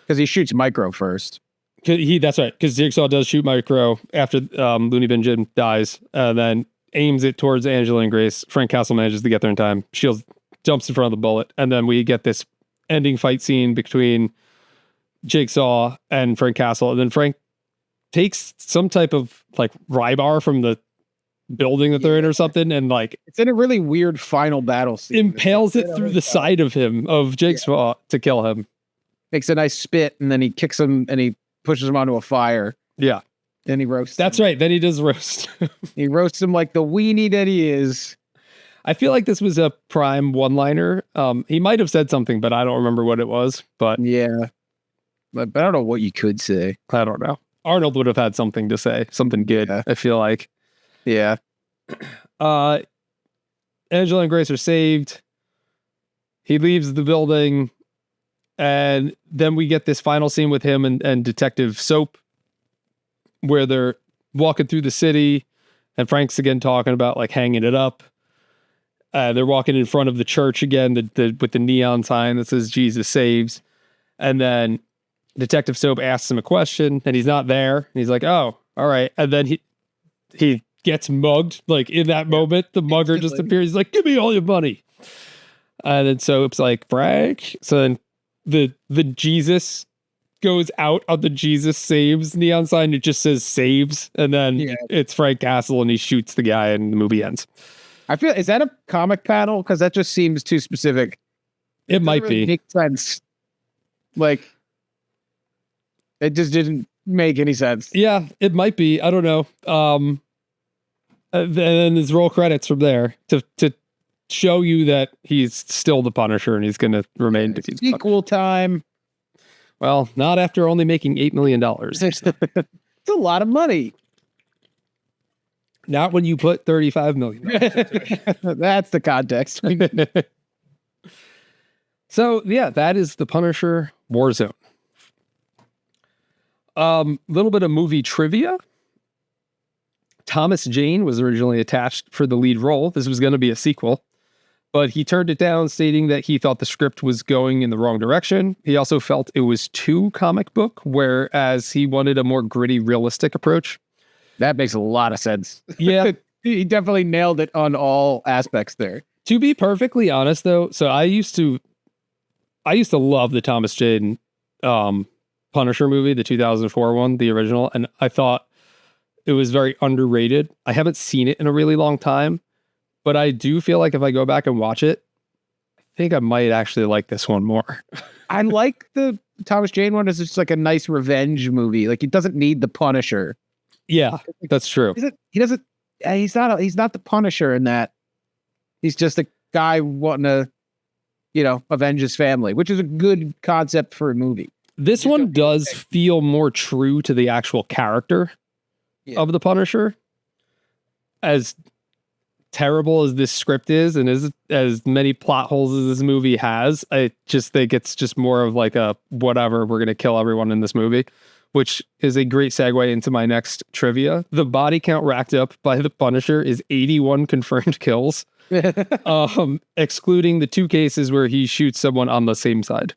Because he shoots Micro first.
That's right. Because Jigsaw does shoot Micro after Looney Bin Jim dies, and then aims it towards Angela and Grace. Frank Castle manages to get there in time. Shields jumps in front of the bullet, and then we get this ending fight scene between Jigsaw and Frank Castle. And then Frank takes some type of rye bar from the building that they're in or something, and
it's in a really weird final battle scene.
Impales it through the side of Jigsaw to kill him.
Makes a nice spit, and then he kicks him and he pushes him onto a fire.
Yeah.
Then he roasts
That's
him.
right. Then he does roast.
He roasts him like the weenie that he is.
I feel like this was a prime one-liner. He might have said something, but I don't remember what it was. But
yeah. But I don't know what you could say.
I don't know. Arnold would have had something to say. Something good,
Yeah.
I feel like.
Yeah.
Angela and Grace are saved. He leaves the building. And then we get this final scene with him and Detective Soap, where they're walking through the city, and Frank's again talking about hanging it up. They're walking in front of the church again, with the neon sign that says Jesus saves. And then Detective Soap asks him a question, and he's not there. And he's like, "Oh, all right." And then he gets mugged. In that moment, the mugger just appears. He's like, "Give me all your money." And then Soap's like, "Frank." So then the Jesus goes out on the Jesus saves neon sign. It just says saves. And then it's Frank Castle and he shoots the guy and the movie ends.
I feel, is that a comic panel? Because that just seems too specific.
It might
really
be.
Make sense. It just didn't make any sense.
Yeah, it might be. I don't know. Then there's roll credits from there to show you that he's still the Punisher and he's going to remain to be the Punisher.
Sequel time.
Well, not after only making $8 million.
It's a lot of money.
Not when you put $35 million.
That's the context.
So yeah, that is the Punisher Warzone. Little bit of movie trivia. Thomas Jane was originally attached for the lead role. This was going to be a sequel, but he turned it down, stating that he thought the script was going in the wrong direction. He also felt it was too comic book, whereas he wanted a more gritty, realistic approach.
That makes a lot of sense.
Yeah.
He definitely nailed it on all aspects there.
To be perfectly honest, though, so I used to love the Thomas Jane Punisher movie, the 2004 one, the original, and I thought it was very underrated. I haven't seen it in a really long time, but I do feel like if I go back and watch it, I think I might actually like this one more.
I like the Thomas Jane one. It's just a nice revenge movie. It doesn't need the Punisher.
Yeah, that's true.
He doesn't. He's not the Punisher in that. He's just a guy wanting to, avenge his family, which is a good concept for a movie.
This one does feel more true to the actual character of the Punisher. As terrible as this script is, and as many plot holes as this movie has, I just think it's just more of a whatever, we're gonna kill everyone in this movie, which is a great segue into my next trivia. The body count racked up by the Punisher is 81 confirmed kills, excluding the 2 cases where he shoots someone on the same side.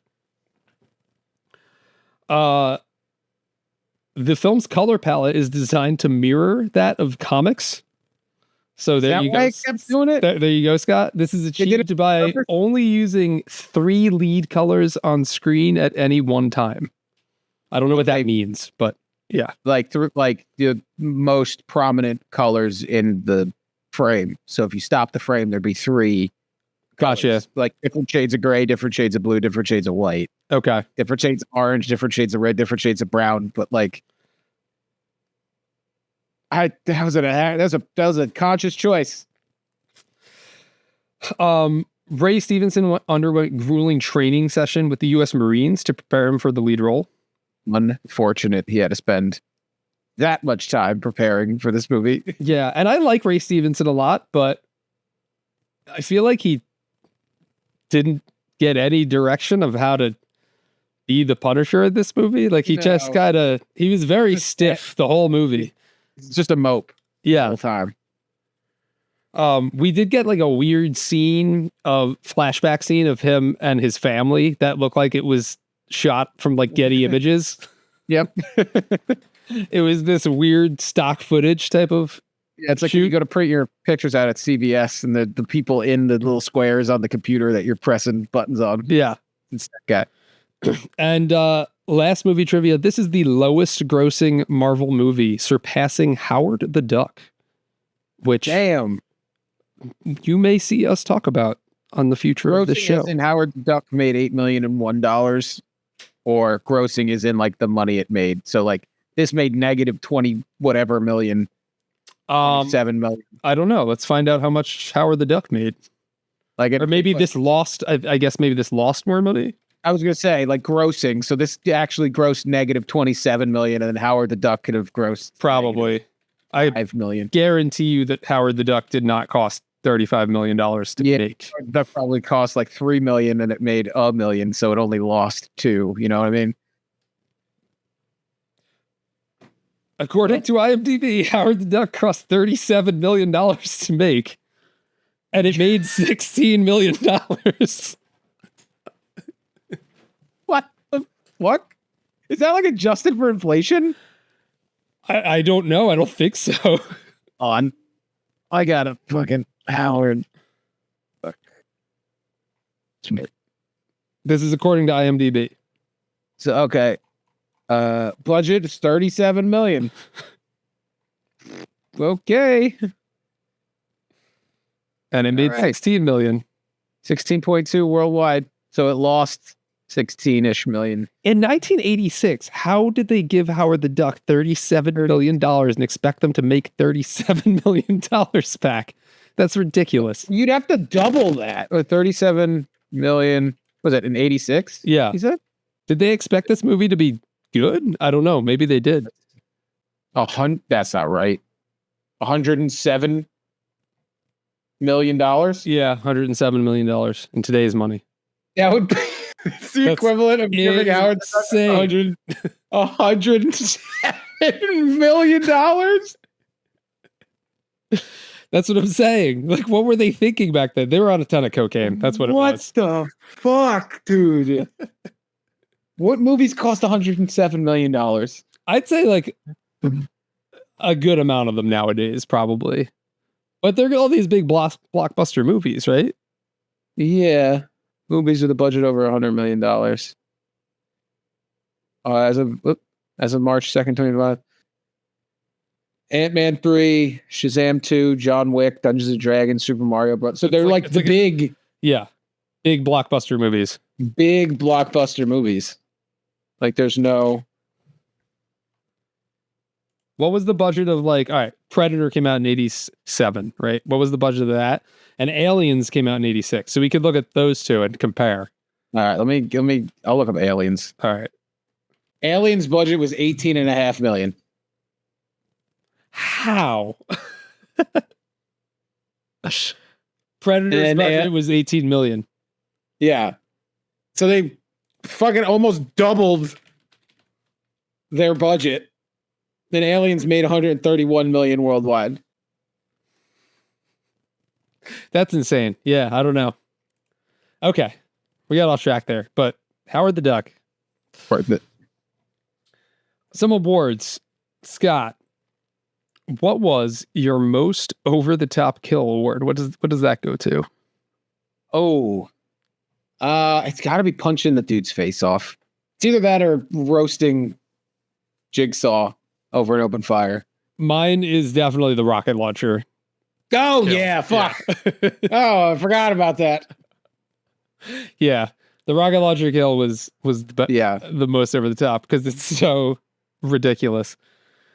The film's color palette is designed to mirror that of comics. So there
that
you
why
go.
I kept doing it?
There you go, Scott. This is
did it
achieved by
purpose?
only using 3 lead colors on screen at any one time. I don't know what that
Okay.
means, but yeah.
Like the most prominent colors in the frame. So if you stop the frame, there'd be 3
Gotcha.
colors. Like different shades of gray, different shades of blue, different shades of white,
Okay.
different shades of orange, different shades of red, different shades of brown. But like, that was a conscious choice.
Ray Stevenson underwent grueling training session with the U.S. Marines to prepare him for the lead role.
Unfortunate he had to spend that much time preparing for this movie.
Yeah, and I like Ray Stevenson a lot, but I feel like he didn't get any direction of how to be the Punisher in this movie. Like he just
No.
he was very stiff the whole movie.
It's just a mope the
Yeah.
whole time.
We did get like a weird flashback scene of him and his family that looked like it was shot from like Getty Images.
Yep.
It was this weird stock footage type of.
Yeah, it's like you go to print your pictures out at CVS and the people in the little squares on the computer that you're pressing buttons on.
Yeah.
It's that guy.
And last movie trivia, this is the lowest grossing Marvel movie, surpassing Howard the Duck, which
Damn.
you may see us talk about on the future of the show.
And Howard the Duck made $8,001, or grossing is in like the money it made. So like this made negative 20 whatever million, 7 million.
I don't know. Let's find out how much Howard the Duck made.
Like
Or maybe this lost, I guess maybe this lost more money.
I was gonna say like grossing. So this actually grossed negative 27 million, and then Howard the Duck could have grossed
Probably. I
$5 million.
guarantee you that Howard the Duck did not cost $35 million to
Yeah.
make.
That probably cost like 3 million, and it made $1 million, so it only lost 2. You know what I mean?
According to IMDb, Howard the Duck cost $37 million to make, and it made $16 million.
What the fuck? Is that like adjusted for inflation?
I don't know. I don't think so.
I got a fucking Howard. Fuck.
This is according to IMDb.
So okay. Budget is 37 million. Okay.
And it made
All right.
16 million.
16.2 worldwide. So it lost 16-ish million.
In 1986, how did they give Howard the Duck $37 million and expect them to make $37 million back? That's ridiculous.
You'd have to double that. Or 37 million. Was it in 86?
Yeah.
He said?
Did they expect this movie to be good? I don't know. Maybe they did.
That's not right. $107 million?
Yeah, $107 million in today's money.
That would be it's the
That's
equivalent of giving Howard
insane.
$107 million.
That's what I'm saying. Like, what were they thinking back then? They were on a ton of cocaine. That's what it was.
the fuck, dude? What movies cost $107 million?
I'd say like a good amount of them nowadays, probably. But they're all these big blockbuster movies, right?
Yeah. Movies with a budget over $100 million. As of March 2nd, 2025. Ant-Man 3, Shazam 2, John Wick, Dungeons and Dragons, Super Mario Bros. So they're like
it's
the
like
big
big blockbuster movies.
blockbuster movies. Like there's no.
What was the budget of like, all right, Predator came out in 87, right? What was the budget of that? And Aliens came out in 86. So we could look at those two and compare.
All right, let me. I'll look up Aliens.
All right.
Aliens budget was 18.5 million.
How? Predator's
And,
budget was 18 million.
Yeah. So they fucking almost doubled their budget. Then Aliens made 131 million worldwide.
That's insane. Yeah, I don't know. Okay. We got off track there, but Howard the Duck.
Worth it.
Some awards. Scott, what was your most over the top kill award? What does that go to?
Oh, it's got to be punching the dude's face off. It's either that or roasting Jigsaw over an open fire.
Mine is definitely the rocket launcher.
Oh
kill.
yeah, fuck.
Yeah.
Oh, I forgot about that.
Yeah, the rocket launcher kill was the most over the top because it's so ridiculous.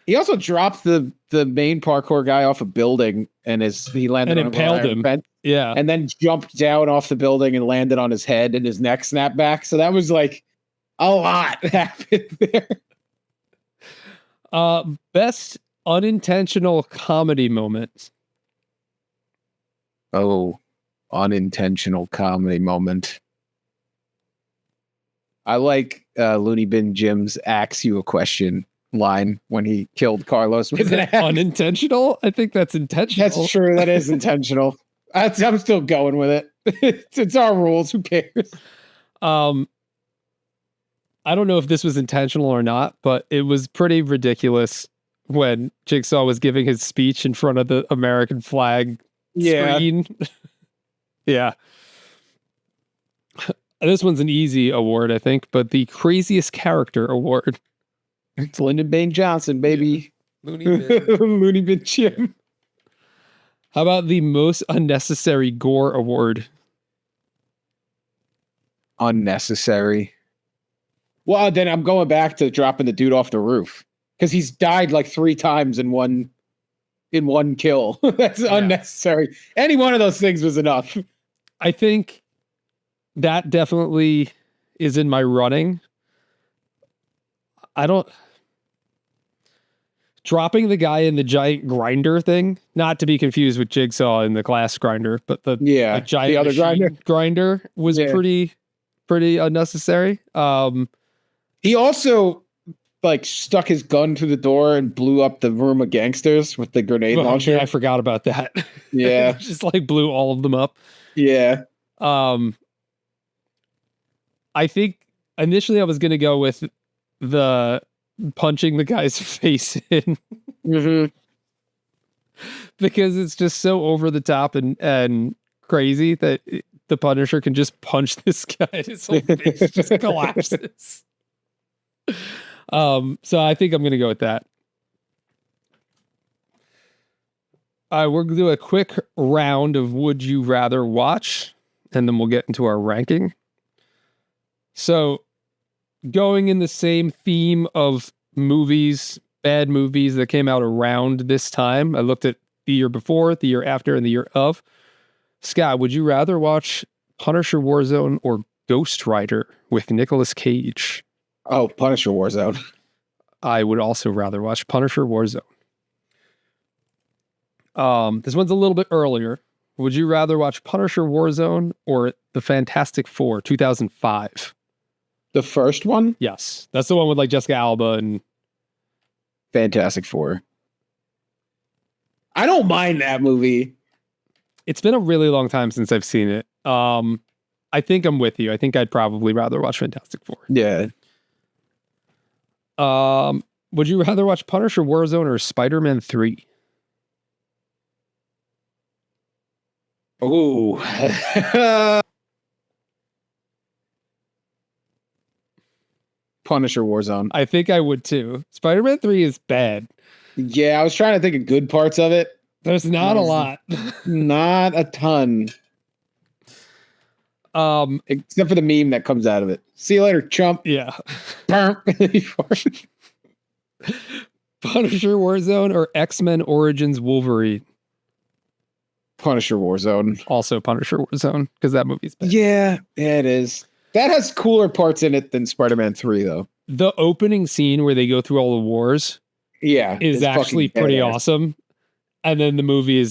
He also dropped the main parkour guy off a building and he landed
And
on
impaled him.
fence,
Yeah,
and then jumped down off the building and landed on his head and his neck snapped back. So that was like a lot happened there.
Best unintentional comedy moment.
Oh, unintentional comedy moment. I like Looney Bin Jim's "ask you a question" line when he killed Carlos with
Is
an
that
axe.
unintentional? I think that's intentional.
That's true. That is intentional. I'm still going with it. It's our rules. Who cares?
I don't know if this was intentional or not, but it was pretty ridiculous when Jigsaw was giving his speech in front of the American flag screen. Yeah. This one's an easy award, I think, but the craziest character award.
It's Lyndon Baines Johnson, baby. Looney Bin Jim.
How about the most unnecessary gore award?
Unnecessary. Well, then I'm going back to dropping the dude off the roof because he's died like 3 times in one kill. That's unnecessary. Any one of those things was enough.
I think that definitely is in my running. Dropping the guy in the giant grinder thing, not to be confused with Jigsaw in the glass grinder, but the giant
the other
grinder was pretty unnecessary.
He also like stuck his gun through the door and blew up the room of gangsters with the grenade launcher.
I forgot about that.
Yeah.
Just like blew all of them up.
Yeah.
I think initially I was going to go with the punching the guy's face in because it's just so over the top and crazy that the Punisher can just punch this guy and his whole face just collapses. So I think I'm going to go with that. All right, we're going to do a quick round of Would You Rather Watch, and then we'll get into our ranking. So going in the same theme of movies, bad movies that came out around this time, I looked at the year before, the year after, and the year of. Scott, would you rather watch Punisher Warzone or Ghost Rider with Nicolas Cage?
Oh, Punisher Warzone.
I would also rather watch Punisher Warzone. This one's a little bit earlier. Would you rather watch Punisher Warzone or The Fantastic Four, 2005?
The first one?
Yes. That's the one with like Jessica Alba and
Fantastic Four. I don't mind that movie.
It's been a really long time since I've seen it. I think I'm with you. I think I'd probably rather watch Fantastic Four.
Yeah.
Would you rather watch Punisher Warzone or Spider-Man 3?
Ooh. Punisher Warzone.
I think I would too. Spider-Man 3 is bad.
Yeah, I was trying to think of good parts of it.
There's not a lot.
Not a ton. Except for the meme that comes out of it. See you later, chump.
Yeah.
Punisher
Warzone or X-Men Origins Wolverine?
Warzone.
Also Punisher Warzone, because that movie's bad.
Yeah, it is. That has cooler parts in it than Spider-Man 3, though.
The opening scene where they go through all the wars
is
is actually pretty awesome. And then the movie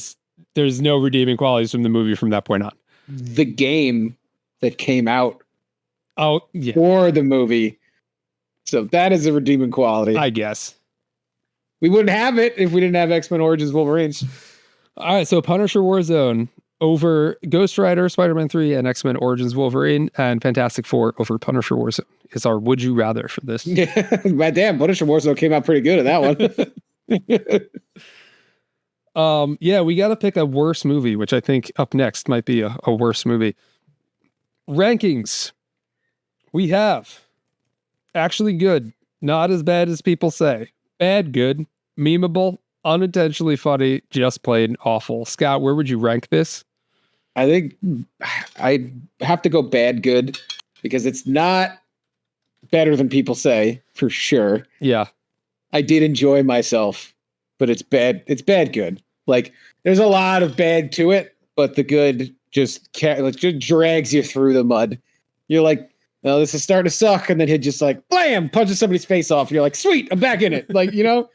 there's no redeeming qualities from the movie from that point on.
The game that came out
yeah.
for the movie. So that is a redeeming quality.
I guess.
We wouldn't have it if we didn't have X-Men Origins Wolverines.
All right, so Punisher Warzone. over Ghost Rider, Spider-Man 3, and X-Men Origins Wolverine, and Fantastic Four over Punisher Warzone is our Would You Rather for this.
Yeah, my damn Punisher Warzone came out pretty good at that one.
Yeah, we got to pick a worse movie, which I think up next might be a worse movie. Rankings. We have actually good, not as bad as people say. Bad, good, memeable, unintentionally funny, just plain awful. Scott, where would you rank this?
I think I have to go bad good because it's not better than people say for sure.
Yeah.
I did enjoy myself, but it's bad. It's bad good. Like there's a lot of bad to it, but the good just drags you through the mud. You're like, oh, this is starting to suck, and then he just like blam punches somebody's face off. You're like, sweet, I'm back in it. Like, you know.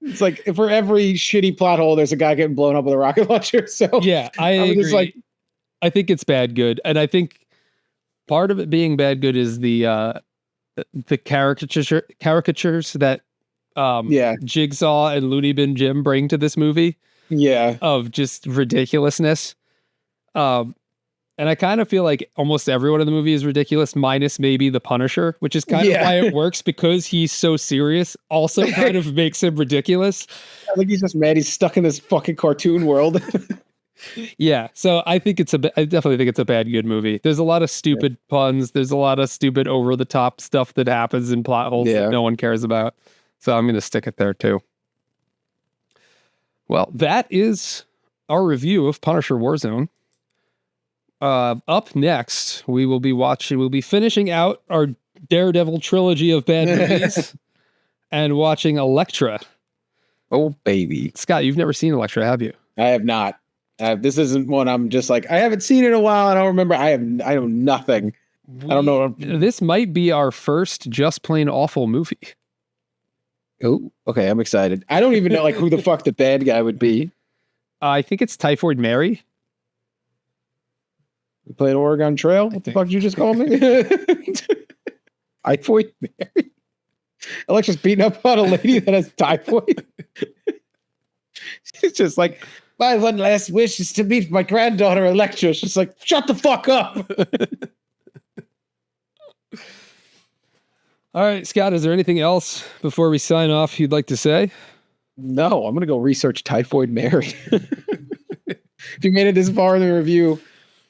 It's like for every shitty plot hole, there's a guy getting blown up with a rocket launcher. So
yeah, I agree. Just like, I think it's bad good, and I think part of it being bad good is the caricatures that Jigsaw and Looney Bin Jim bring to this movie.
Yeah,
of just ridiculousness. And I kind of feel like almost everyone in the movie is ridiculous, minus maybe the Punisher, which is kind of why it works, because he's so serious. Also, kind of makes him ridiculous.
I think he's just mad he's stuck in this fucking cartoon world.
Yeah, so I think I definitely think it's a bad good movie. There's a lot of stupid puns. There's a lot of stupid over the top stuff that happens in plot holes that no one cares about. So I'm going to stick it there too. Well, that is our review of Punisher Warzone. Up next, we'll be finishing out our Daredevil trilogy of bad movies and watching Elektra.
Oh, baby.
Scott, you've never seen Elektra, have you?
I have not. This isn't one I'm just like, I haven't seen it in a while. I don't remember. I know nothing. I don't know.
This might be our first just plain awful movie.
Oh, okay. I'm excited. I don't even know like who the fuck the bad guy would be.
I think it's Typhoid Mary.
You played Oregon Trail? What the fuck did you just call me? Typhoid Mary? Alexa's beating up on a lady that has typhoid. It's just like, my one last wish is to meet my granddaughter Elektra. She's like, shut the fuck up.
All right, Scott, is there anything else before we sign off you'd like to say?
No, I'm going to go research Typhoid Mary. If you made it this far in the review,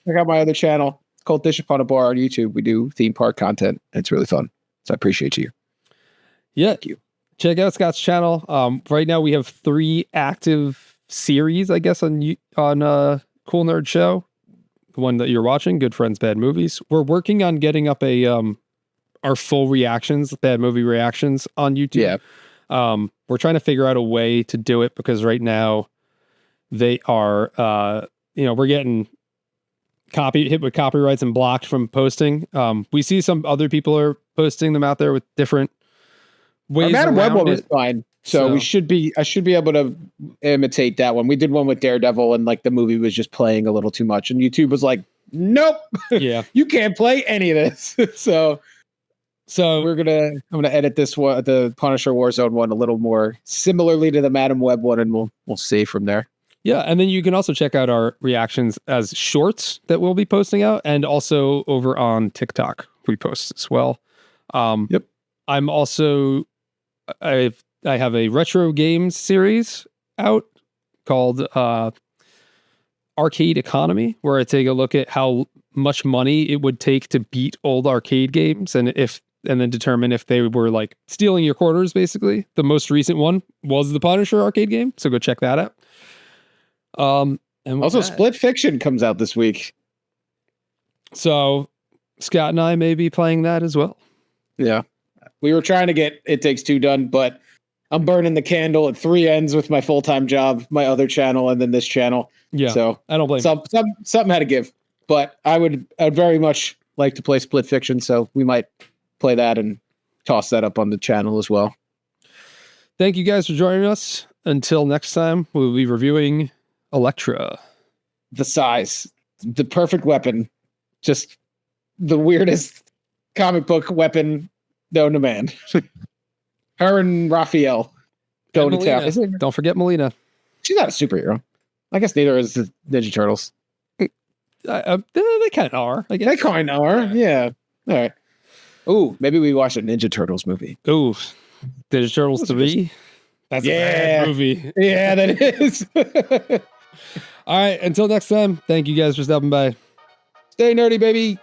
check out my other channel. It's called Dish Upon a Bar on YouTube. We do theme park content. And it's really fun. So I appreciate you.
Yeah.
Thank you.
Check out Scott's channel. Right now we have 3 active series, I guess, on Cool Nerd Show. The one that you're watching, Good Friends, Bad Movies. We're working on getting up our full reactions, bad movie reactions on YouTube. Yeah. We're trying to figure out a way to do it because right now they are, we're getting hit with copyrights and blocked from posting. We see some other people are posting them out there with different ways.
Madam Web one was fine. So I should be able to imitate that one. We did one with Daredevil and like the movie was just playing a little too much and YouTube was like, nope. Yeah. You can't play any of this. So I'm gonna edit this one, the Punisher Warzone one, a little more similarly to the Madam Web one, and we'll see from there.
Yeah, and then you can also check out our reactions as shorts that we'll be posting out, and also over on TikTok we post as well. Yep. I'm also I have a retro games series out called Arcade Economy, where I take a look at how much money it would take to beat old arcade games, and then determine if they were like stealing your quarters. Basically, the most recent one was the Punisher arcade game, so go check that out. And
also Split Fiction comes out this week,
so Scott and I may be playing that as well.
Yeah, we were trying to get It Takes Two done, but I'm burning the candle at 3 ends with my full-time job, my other channel, and then this channel. Yeah, so
I don't blame
something had to give, but I'd very much like to play Split Fiction, so we might play that and toss that up on the channel as well.
Thank you guys for joining us. Until next time, we'll be reviewing Elektra.
The size, the perfect weapon, just the weirdest comic book weapon known to man. Her and Raphael go to town.
Don't forget Melina.
She's not a superhero. I guess neither is the Ninja Turtles.
They kind of are. I guess.
They kind of are. Yeah. All right. Ooh, maybe we watch a Ninja Turtles movie.
Ooh, Ninja Turtles 3. That's a bad movie.
Yeah, that is.
All right. Until next time, thank you guys for stopping by.
Stay nerdy, baby.